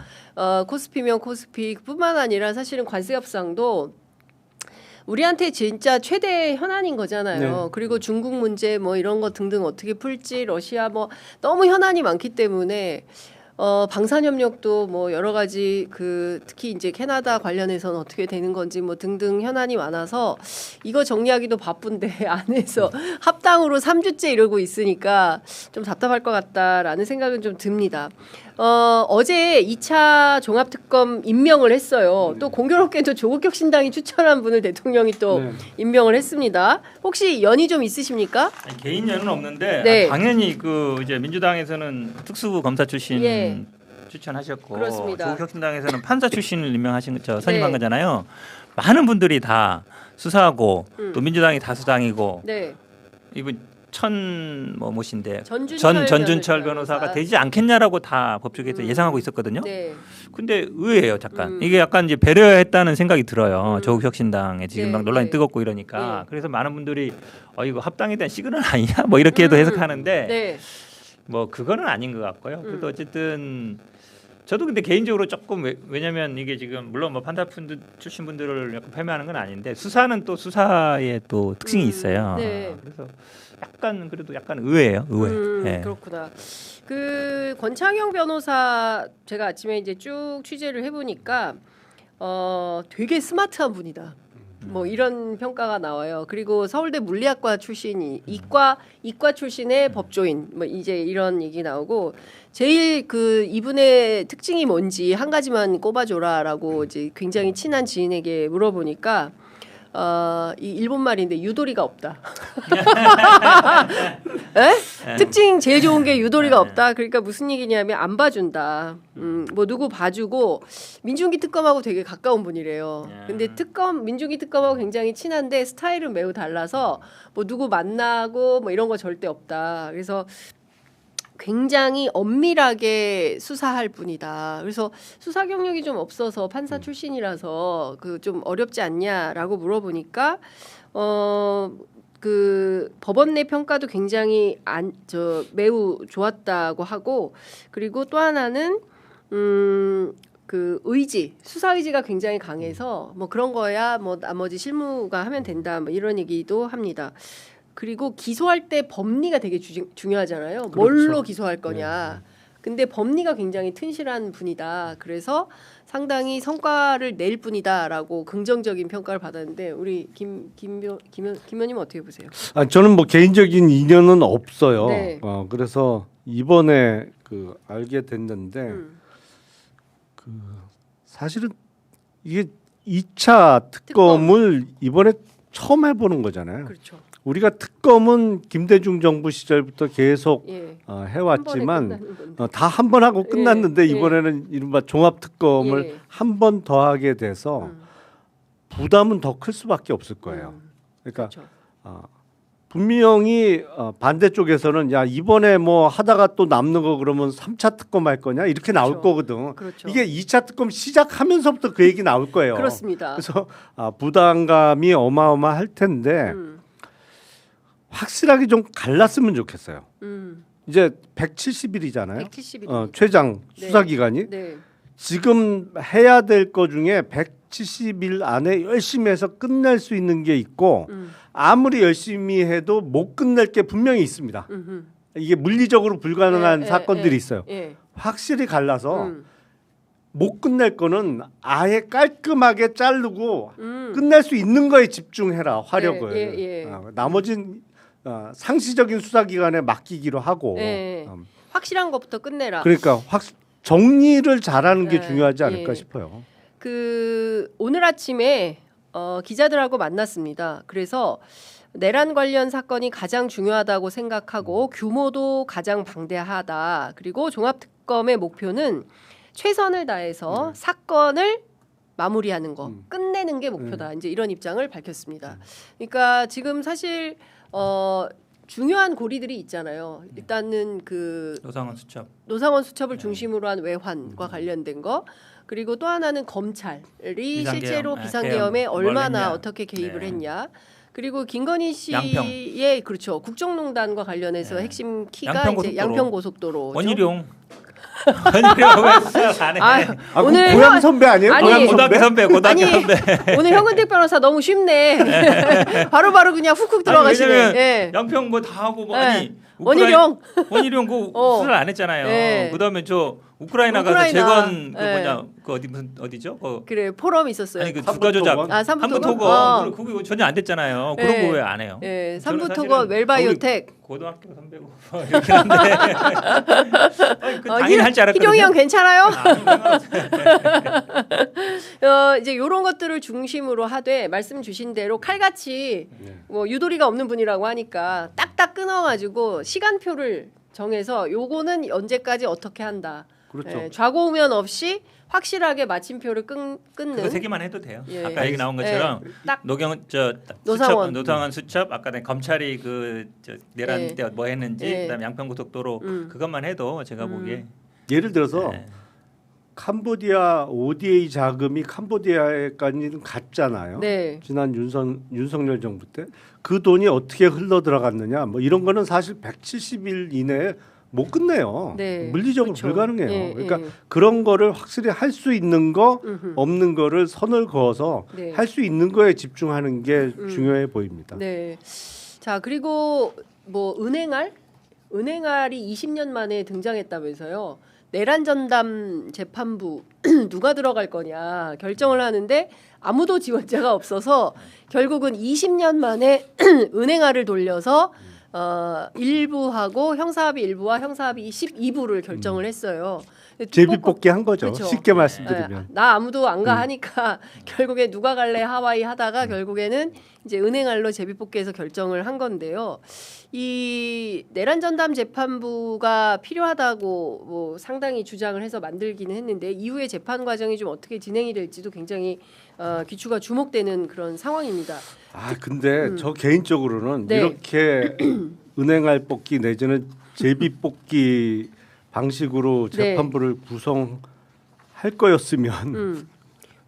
코스피면 코스피뿐만 아니라 사실은 관세 협상도 우리한테 진짜 최대 현안인 거잖아요. 네. 그리고 중국 문제 뭐 이런 거 등등 어떻게 풀지 러시아 뭐 너무 현안이 많기 때문에 방산협력도 뭐 여러 가지 그 특히 이제 캐나다 관련해서는 어떻게 되는 건지 뭐 등등 현안이 많아서 이거 정리하기도 바쁜데 안에서 합당으로 3주째 이러고 있으니까 좀 답답할 것 같다라는 생각은 좀 듭니다. 어제 2차 종합특검 임명을 했어요. 또 공교롭게도 조국혁신당이 추천한 분을 대통령이 또 임명을 했습니다. 혹시 연이 좀 있으십니까? 아니, 개인 연은 없는데 네. 당연히 그 이제 민주당에서는 특수부 검사 출신 예. 추천하셨고 그렇습니다. 조국혁신당에서는 판사 출신을 임명하신 저 선임한 거잖아요. 많은 분들이 다 수사하고 또 민주당이 다수당이고 네. 이분 뭐신데 전준철 변호사가 되지 않겠냐라고 다 법조계에서 예상하고 있었거든요. 네. 근데 의외예요, 잠깐. 이게 약간 이제 배려했다는 생각이 들어요. 조국혁신당에 지금 네, 막 논란이 네. 뜨겁고 이러니까. 네. 그래서 많은 분들이 이거 합당에 대한 시그널 아니냐, 뭐 이렇게도 해석하는데 네. 뭐 그거는 아닌 것 같고요. 그래도 어쨌든 저도 근데 개인적으로 조금 왜냐면 이게 지금 물론 뭐 판사분들 출신 분들을 약간 폄훼하는 건 아닌데 수사는 또 수사의 또 특징이 있어요. 네. 그래서 약간 그래도 약간 의외예요. 의외. 예. 그렇구나. 그 권창영 변호사 제가 아침에 이제 쭉 취재를 해보니까 되게 스마트한 분이다. 뭐 이런 평가가 나와요. 그리고 서울대 물리학과 출신이 이과 출신의 법조인 뭐 이제 이런 얘기 나오고 제일 그 이분의 특징이 뭔지 한 가지만 꼽아줘라라고 이제 굉장히 친한 지인에게 물어보니까 이 일본 말인데 유도리가 없다. 특징 제일 좋은 게 유도리가 없다. 그러니까 무슨 얘기냐면 안 봐준다. 뭐 누구 봐주고 민중기 특검하고 되게 가까운 분이래요. 근데 민중기 특검하고 굉장히 친한데 스타일은 매우 달라서 뭐 누구 만나고 뭐 이런 거 절대 없다. 그래서 굉장히 엄밀하게 수사할 분이다. 그래서 수사 경력이 좀 없어서 판사 출신이라서 그 좀 어렵지 않냐라고 물어보니까 그 법원 내 평가도 굉장히 매우 좋았다고 하고 그리고 또 하나는 그 수사 의지가 굉장히 강해서 뭐 그런 거야 뭐 나머지 실무가 하면 된다 뭐 이런 얘기도 합니다. 그리고 기소할 때 법리가 되게 중요하잖아요. 그렇죠. 뭘로 기소할 거냐. 근데 법리가 굉장히 튼실한 분이다. 그래서 상당히 성과를 낼 분이다라고 긍정적인 평가를 받았는데 우리 김 의원님 어떻게 보세요? 저는 뭐 개인적인 인연은 없어요. 네. 그래서 이번에 그 알게 됐는데 그 사실은 이게 2차 특검을 이번에 처음 해보는 거잖아요. 그렇죠. 우리가 특검은 김대중 정부 시절부터 계속 예. 해왔지만 다 한 번 하고 끝났는데 예. 이번에는 이른바 종합 특검을 예. 한 번 더 하게 돼서 부담은 더 클 수밖에 없을 거예요. 그러니까 그렇죠. 분명히 반대쪽에서는 야 이번에 뭐 하다가 또 남는 거 그러면 3차 특검 할 거냐 이렇게 나올 그렇죠. 거거든. 그렇죠. 이게 2차 특검 시작하면서부터 그 얘기 나올 거예요. 그렇습니다. 그래서 부담감이 어마어마할 텐데 확실하게 좀 갈랐으면 좋겠어요. 이제 170일이잖아요. 170일. 최장 네. 수사 기간이 네. 지금 해야 될 거 중에 170일 안에 열심히 해서 끝낼 수 있는 게 있고 아무리 열심히 해도 못 끝낼 게 분명히 있습니다. 이게 물리적으로 불가능한 사건들이 있어요. 예. 확실히 갈라서 못 끝낼 거는 아예 깔끔하게 자르고 끝낼 수 있는 거에 집중해라 화력을. 예. 나머진 상시적인 수사 기관에 맡기기로 하고. 예. 확실한 것부터 끝내라. 그러니까 정리를 잘하는 게 네, 중요하지 않을까 예. 싶어요. 그 오늘 아침에 기자들하고 만났습니다. 그래서 내란 관련 사건이 가장 중요하다고 생각하고 규모도 가장 방대하다. 그리고 종합특검의 목표는 최선을 다해서 사건을 마무리하는 거, 끝내는 게 목표다. 이제 이런 입장을 밝혔습니다. 그러니까 지금 사실 중요한 고리들이 있잖아요. 일단은 그 노상원 수첩을 중심으로 한 외환과 관련된 거. 그리고 또 하나는 검찰이 실제로 비상계엄에 얼마나 어떻게 개입을 했냐. 그리고 김건희 씨의 그렇죠 국정농단과 관련해서 핵심 키가 이제 양평고속도로 원희룡 왜 가네? 오늘 고향 선배 아니에요? 고등학교 선배. 오늘 현근택 변호사 너무 쉽네. 바로 그냥 훅훅 들어가시네. 양평 뭐 다 하고 뭐 원희룡. 원희룡 그 수술 안 했잖아요. 네. 그다음에 저 우크라이나 가서 우크라이나. 재건 그 네. 뭐냐 그 어디 무슨 어디죠? 그래 포럼 있었어요. 아니 그 삼부 주가 조작 토건? 삼부 토건. 삼부토건 그거 전혀 안 됐잖아요. 그런 네. 거 왜 안 해요? 예, 저는 삼부토건 사실은 웰바이오텍. 고등학교 선배고 이렇게 한데 아니, 그 당연히 할 줄 알았거든요. 희룡이 형 괜찮아요? 아, 이제 이런 것들을 중심으로 하되 말씀 주신 대로 칼같이 네. 뭐 유도리가 없는 분이라고 하니까 딱딱 끊어가지고 시간표를 정해서 요거는 언제까지 어떻게 한다. 그렇죠. 예, 좌고우면 없이 확실하게 마침표를 끊는. 그거 세 개만 해도 돼요. 예. 아까 얘기 나온 것처럼 딱 노경 저 노상원. 노상원 수첩 아까 내 검찰이 그저 내란 예. 때 뭐 했는지 예. 그다음에 양평고속도로 그것만 해도 제가 보기에 예를 들어서 네. 캄보디아 ODA 자금이 캄보디아에까지는 갔잖아요. 네. 지난 윤석열 정부 때 그 돈이 어떻게 흘러 들어갔느냐 뭐 이런 거는 사실 170일 이내에 못 끝내요. 네. 물리적으로 그렇죠. 불가능해요. 예, 그러니까 예. 그런 거를 확실히 할 수 있는 거 없는 거를 선을 그어서 네. 할 수 있는 거에 집중하는 게 중요해 보입니다. 네. 자 그리고 뭐 은행알이 20년 만에 등장했다면서요. 내란 전담 재판부 누가 들어갈 거냐 결정을 하는데 아무도 지원자가 없어서 결국은 20년 만에 은행알을 돌려서 일부하고 형사합의 일부와 형사합의 12부를 결정을 했어요. 제비뽑기 한 거죠. 그렇죠. 쉽게 말씀드리면. 나 아무도 안 가 하니까 결국에 누가 갈래 하와이 하다가 결국에는 이제 은행알로 제비뽑기해서 결정을 한 건데요. 이 내란 전담 재판부가 필요하다고 뭐 상당히 주장을 해서 만들기는 했는데 이후에 재판 과정이 좀 어떻게 진행이 될지도 굉장히 귀추가 주목되는 그런 상황입니다. 아 근데 저 개인적으로는 네. 이렇게 은행알 뽑기 내지는 제비 뽑기 방식으로 네. 재판부를 구성할 거였으면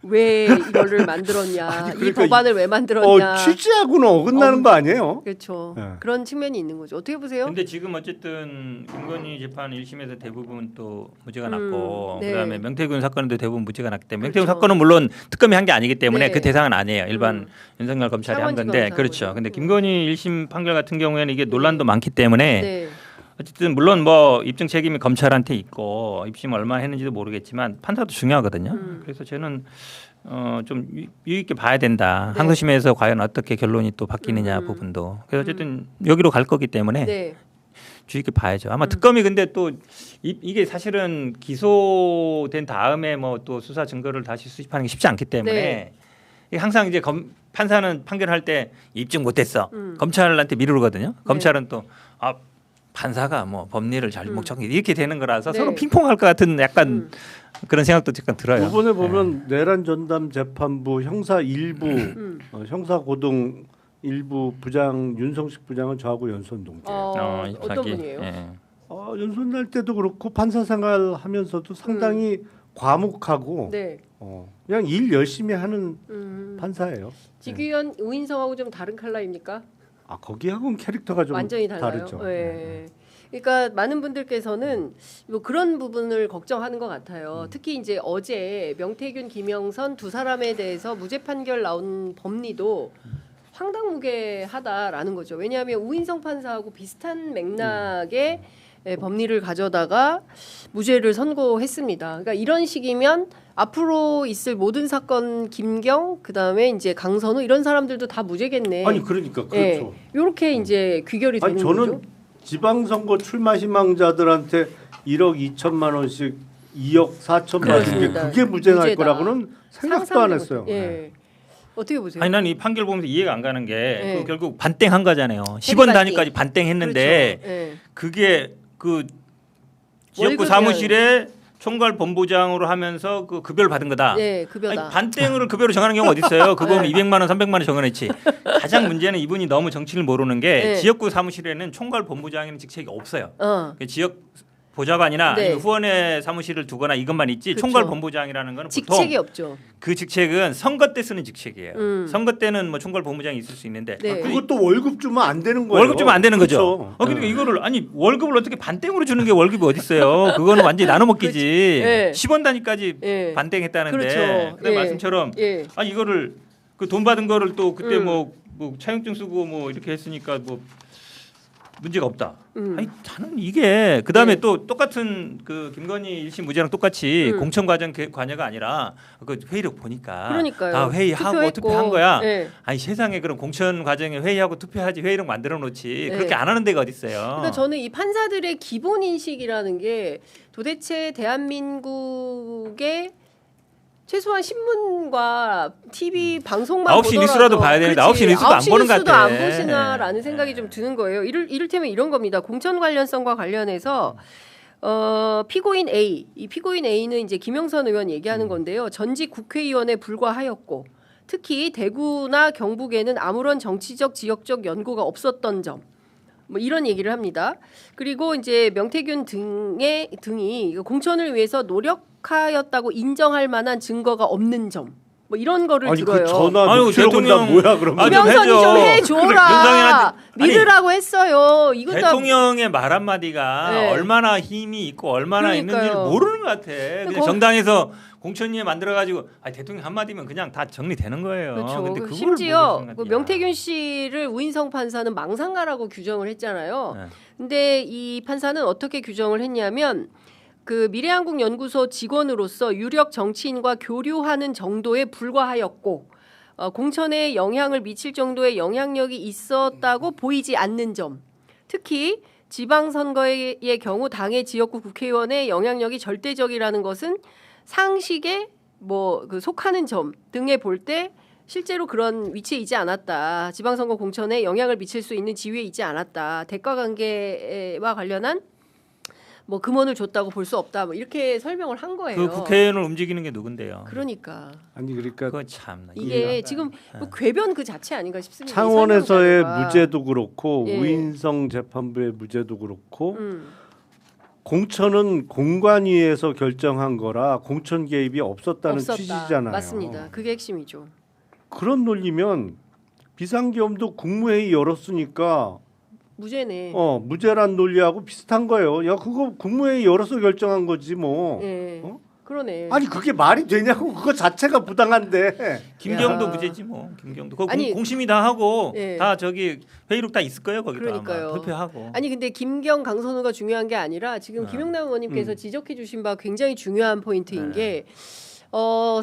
왜 이거를 만들었냐, 아니, 이 그러니까 법안을 왜 만들었냐. 취지하고는 어긋나는 거 아니에요? 그렇죠. 네. 그런 측면이 있는 거죠. 어떻게 보세요? 근데 지금 어쨌든 김건희 재판 1심에서 대부분 또 무죄가 났고 네. 그다음에 명태균 사건도 대부분 무죄가 났기 때문에 명태균 그렇죠. 사건은 물론 특검이 한 게 아니기 때문에 네. 그 대상은 아니에요. 일반 윤석열 검찰이 한 건데 상원지검사하고요. 그렇죠. 근데 김건희 1심 판결 같은 경우에는 이게 논란도 많기 때문에 네. 어쨌든 물론 뭐 입증 책임이 검찰한테 있고 입심 얼마 했는지도 모르겠지만 판사도 중요하거든요. 그래서 저는 좀 유의 있게 봐야 된다. 네. 항소심에서 과연 어떻게 결론이 또 바뀌느냐 부분도. 그래서 어쨌든 여기로 갈 거기 때문에 네. 주의 있게 봐야죠. 아마 특검이 근데 또 이게 사실은 기소된 다음에 뭐 또 수사 증거를 다시 수집하는 게 쉽지 않기 때문에 네. 이게 항상 이제 판사는 판결할 때 입증 못했어. 검찰한테 미루거든요. 검찰은 또 판사가 뭐 법리를 잘못 적용 이렇게 되는 거라서 네. 서로 핑퐁할 것 같은 약간 그런 생각도 잠깐 들어요. 이번에 보면 내란 전담 재판부 형사 일부 형사 고등 일부 부장 윤성식 부장은 저하고 연수원 동기예요. 어떤 분이에요? 예. 연수원 날 때도 그렇고 판사 생활하면서도 상당히 과묵하고 네. 그냥 일 열심히 하는 판사예요. 지규현 우인성하고 좀 다른 컬러입니까? 거기하고는 캐릭터가 좀 완전히 달라요. 다르죠. 네. 그러니까 많은 분들께서는 뭐 그런 부분을 걱정하는 것 같아요. 특히 이제 어제 명태균, 김영선 두 사람에 대해서 무죄 판결 나온 법리도 황당무계하다라는 거죠. 왜냐하면 우인성 판사하고 비슷한 맥락의 법리를 가져다가 무죄를 선고했습니다. 그러니까 이런 식이면 앞으로 있을 모든 사건 김경 그다음에 이제 강선우 이런 사람들도 다 무죄겠네. 아니 그러니까 그렇죠. 이렇게 이제 귀결이 되는 아니 저는 거죠. 지방선거 출마 희망자들한테 1억 2천만 원씩 2억 4천 받은 게 그렇습니다. 그게 무죄 날 무죄다. 거라고는 생각도 안 했어요. 예. 네. 어떻게 보세요? 아니 난 이 판결 보면서 이해가 안 가는 게 네. 그 결국 반땡한 거잖아요. 10원 단위까지 반땡했는데 그렇죠. 예. 그게 그 지역구 월급이 사무실에 총괄 본부장으로 하면서 그 급여를 받은 거다. 네, 급여다. 아니, 반땡으로 급여를 정하는 경우가 어디 있어요? 그거 200만 원, 300만 원 정해냈지. 가장 문제는 이분이 너무 정치를 모르는 게 네. 지역구 사무실에는 총괄 본부장이라는 직책이 없어요. 그 지역 보좌관이나 네. 아니면 후원회 사무실을 두거나 이것만 있지 그쵸. 총괄 본부장이라는 거는 직책이 보통 없죠. 그 직책은 선거 때 쓰는 직책이에요. 선거 때는 뭐 총괄 본부장이 있을 수 있는데 네. 그것도 월급 주면 안 되는 거예요. 월급 주면 안 되는 거죠. 그렇죠. 그러니까 이거를 아니 월급을 어떻게 반땡으로 주는 게 월급이 어디 있어요? 그거는 완전히 나눠 먹기지. 네. 10원 단위까지 예. 반땡했다는데. 그렇죠. 그다음 예. 말씀처럼 예. 아니 이거를 그 돈 받은 거를 또 그때 뭐 차용증 쓰고 뭐 이렇게 했으니까 뭐 문제가 없다. 아니 저는 이게 그다음에 또 똑같은 그 김건희 1심 무죄랑 똑같이 공천 과정 관여가 아니라 그 회의록 보니까 그러니까요. 다 회의하고 투표했고. 투표한 거야. 네. 아니 세상에 그럼 공천 과정에 회의하고 투표하지 회의록 만들어 놓지 네. 그렇게 안 하는 데가 어디 있어요. 그러니까 저는 이 판사들의 기본 인식이라는 게 도대체 대한민국의 최소한 신문과 TV 방송만 9시 보더라도 뉴스라도 봐야 되는데 그렇지. 9시 뉴스도 안 보는 것 9시 뉴스도 같아. 안 보시나라는 생각이 좀 드는 거예요. 이를테면 이런 겁니다. 공천 관련성과 관련해서 피고인 A, 이 피고인 A는 이제 김영선 의원 얘기하는 건데요. 전직 국회의원에 불과하였고 특히 대구나 경북에는 아무런 정치적 지역적 연고가 없었던 점. 뭐 이런 얘기를 합니다. 그리고 이제 명태균 등이 공천을 위해서 노력하였다고 인정할 만한 증거가 없는 점. 뭐 이런 거를 아니 들어요. 그 전화 아유, 녹취록은 다 대통령- 뭐야 그러면? 아, 좀 김영선이 해줘. 좀 해줘라. 윤석열한테- 아니, 믿으라고 했어요. 이건 다 대통령의 말 한마디가 네. 얼마나 힘이 있고 얼마나 그러니까요. 있는지를 모르는 것 같아. 그냥 거- 정당에서 공천위에 만들어가지고 대통령 한마디면 그냥 다 정리되는 거예요. 그렇죠. 근데 그걸 심지어 모르는 그 생각이야. 명태균 씨를 우인성 판사는 망상가라고 규정을 했잖아요. 네. 근데 이 판사는 어떻게 규정을 했냐면 그 미래한국연구소 직원으로서 유력 정치인과 교류하는 정도에 불과하였고 공천에 영향을 미칠 정도의 영향력이 있었다고 보이지 않는 점. 특히 지방선거의 경우 당의 지역구 국회의원의 영향력이 절대적이라는 것은 상식에 뭐 그 속하는 점 등에 볼 때 실제로 그런 위치에 있지 않았다. 지방선거 공천에 영향을 미칠 수 있는 지위에 있지 않았다. 대가관계와 관련한 뭐 금원을 줬다고 볼 수 없다. 뭐 이렇게 설명을 한 거예요. 그 국회의원을 움직이는 게 누군데요? 그러니까 아니 그러니까 그거 참나. 이게 지금 뭐 궤변 그 자체 아닌가 싶습니다. 이 창원에서의 설명 자료가. 무죄도 그렇고 예. 우인성 재판부의 무죄도 그렇고 공천은 공관위에서 결정한 거라 공천 개입이 없었다는 없었다. 취지잖아요. 맞습니다. 그게 핵심이죠. 그런 논리면 비상계엄도 국무회의 열었으니까 무죄네. 무죄란 논리하고 비슷한 거예요. 야 그거 국무회의 열어서 결정한 거지 뭐. 예. 어? 그러네. 아니 그게 말이 되냐고 그거 자체가 부당한데. 김경도 야. 무죄지 뭐. 김경도. 그거 아니, 공심이 다 하고 예. 다 저기 회의록 다 있을 거예요 거기도 그러니까요. 아마 투표하고. 아니 근데 김경 강선우가 중요한 게 아니라 지금 김영남 의원님께서 지적해 주신 바 굉장히 중요한 포인트인 게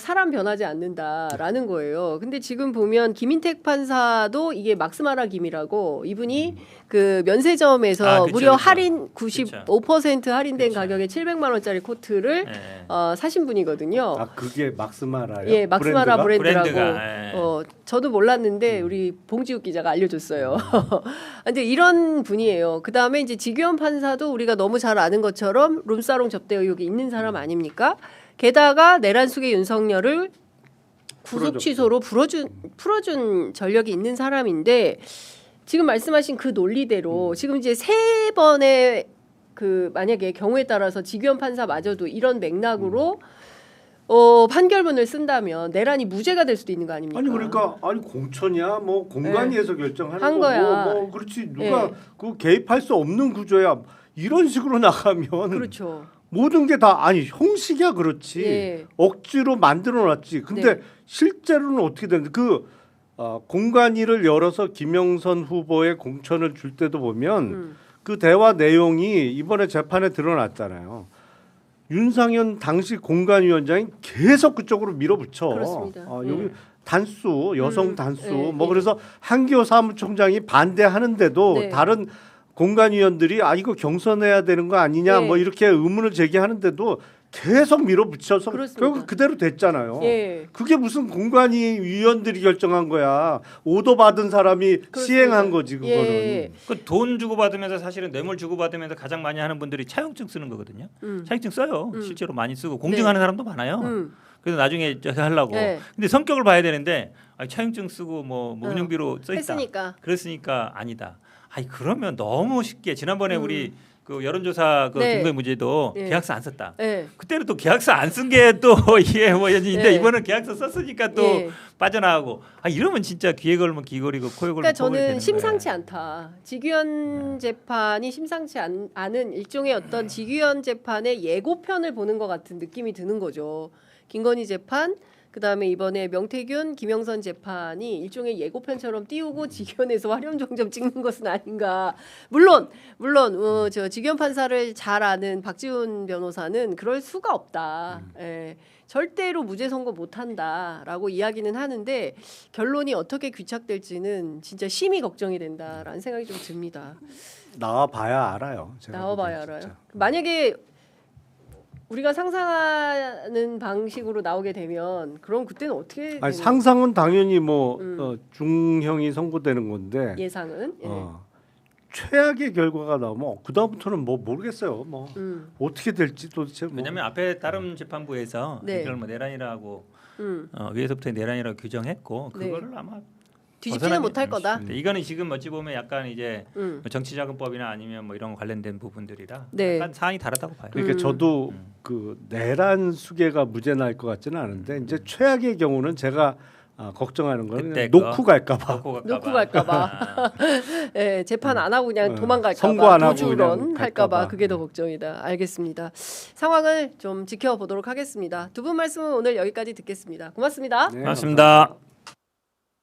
사람 변하지 않는다라는 거예요. 근데 지금 보면 김인택 판사도 이게 막스마라 김이라고 이분이 그 면세점에서 그쵸, 무려 그쵸. 할인 95% 할인된 그쵸. 가격에 700만 원짜리 코트를 예. 사신 분이거든요. 아 그게 막스마라요? 예, 막스마라 브랜드라고. 브랜드가, 예. 저도 몰랐는데 우리 봉지욱 기자가 알려줬어요. 근데 이런 분이에요. 그 다음에 이제 지규현 판사도 우리가 너무 잘 아는 것처럼 룸사롱 접대 의혹이 있는 사람 아닙니까? 게다가 내란숙의 윤석열을 구속 취소로 풀어준 전력이 있는 사람인데 지금 말씀하신 그 논리대로 지금 이제 세 번의 그 만약에 경우에 따라서 지규현 판사마저도 이런 맥락으로 판결문을 쓴다면 내란이 무죄가 될 수도 있는 거 아닙니까? 아니 그러니까 아니 공천이야 뭐 공관위에서 결정하는 한 거고 거야. 뭐 그렇지 누가 예. 그 개입할 수 없는 구조야 이런 식으로 나가면 그렇죠. 모든 게 다 아니 형식이야 그렇지 예. 억지로 만들어놨지 근데 네. 실제로는 어떻게 되는데 공관위를 열어서 김영선 후보의 공천을 줄 때도 보면 그 대화 내용이 이번에 재판에 드러났잖아요. 윤상현 당시 공관위원장이 계속 그쪽으로 밀어붙여. 그렇습니다. 여기 예. 단수 여성 단수 예, 뭐 예. 그래서 한기호 사무총장이 반대하는데도 네. 다른 공관위원들이 이거 경선해야 되는 거 아니냐 예. 뭐 이렇게 의문을 제기하는데도 계속 밀어붙여서 그렇습니다. 결국 그대로 됐잖아요. 예. 그게 무슨 공관위 위원들이 결정한 거야. 오더 받은 사람이 그렇습니다. 시행한 거지 그거는. 예. 그 돈 주고 받으면서 사실은 뇌물 주고 받으면서 가장 많이 하는 분들이 차용증 쓰는 거거든요. 차용증 써요. 실제로 많이 쓰고 공증하는 사람도 많아요. 그래서 나중에 저기 하려고. 네. 근데 성격을 봐야 되는데 차용증 쓰고 뭐 운영비로 써 있다. 했으니까. 그랬으니까 아니다. 그러면 너무 쉽게 지난번에 우리 그 여론조사 그 네. 김건희 무죄도 네. 계약서 안 썼다. 예. 그때는 또 계약서 안 쓴 게 또 이게 뭐 연인인데 네. 이번은 계약서 썼으니까 또 예. 빠져나가고 이러면 진짜 귀에 걸면 귀걸이고 코에 걸면 그러니까 코걸이 되는 저는 심상치 거예요. 않다. 지규현 재판이 심상치 않은 일종의 어떤 지규현 재판의 예고편을 보는 것 같은 느낌이 드는 거죠. 김건희 재판, 그다음에 이번에 명태균, 김영선 재판이 일종의 예고편처럼 띄우고 직연에서 활용정점 찍는 것은 아닌가. 물론 저 직연 판사를 잘 아는 박지훈 변호사는 그럴 수가 없다. 예, 절대로 무죄 선고 못한다라고 이야기는 하는데 결론이 어떻게 귀착될지는 진짜 심히 걱정이 된다라는 생각이 좀 듭니다. 나와봐야 알아요. 제가 나와봐야 보기엔 알아요. 진짜. 만약에 우리가 상상하는 방식으로 나오게 되면 그럼 그때는 어떻게 되는 아니, 상상은 당연히 뭐 중형이 선고되는 건데 예상은? 예. 최악의 결과가 나오면 그 다음부터는 뭐 모르겠어요. 뭐 어떻게 될지 도대체 뭐. 왜냐하면 앞에 다른 재판부에서 네. 이걸 뭐 내란이라고 음. 위에서부터 내란이라고 규정했고 네. 그거를 아마 뒤집지는 못할 거다. 이거는 지금 어찌 보면 약간 이제 음. 뭐 정치자금법이나 아니면 뭐 이런 관련된 부분들이라 네. 약간 사안이 다르다고 봐요. 그러니까 저도 그 내란 수계가 무죄 날 것 같지는 않은데 이제 최악의 경우는 제가 걱정하는 거는 그때 그냥 놓고 갈까봐. 놓고 갈까봐. 예, 재판 안 하고 그냥 도망갈까봐. 선고 안 하고 도주론 그냥 할까봐. 갈까봐. 그게 더 걱정이다. 알겠습니다. 상황을 좀 지켜보도록 하겠습니다. 두 분 말씀은 오늘 여기까지 듣겠습니다. 고맙습니다. 네, 고맙습니다.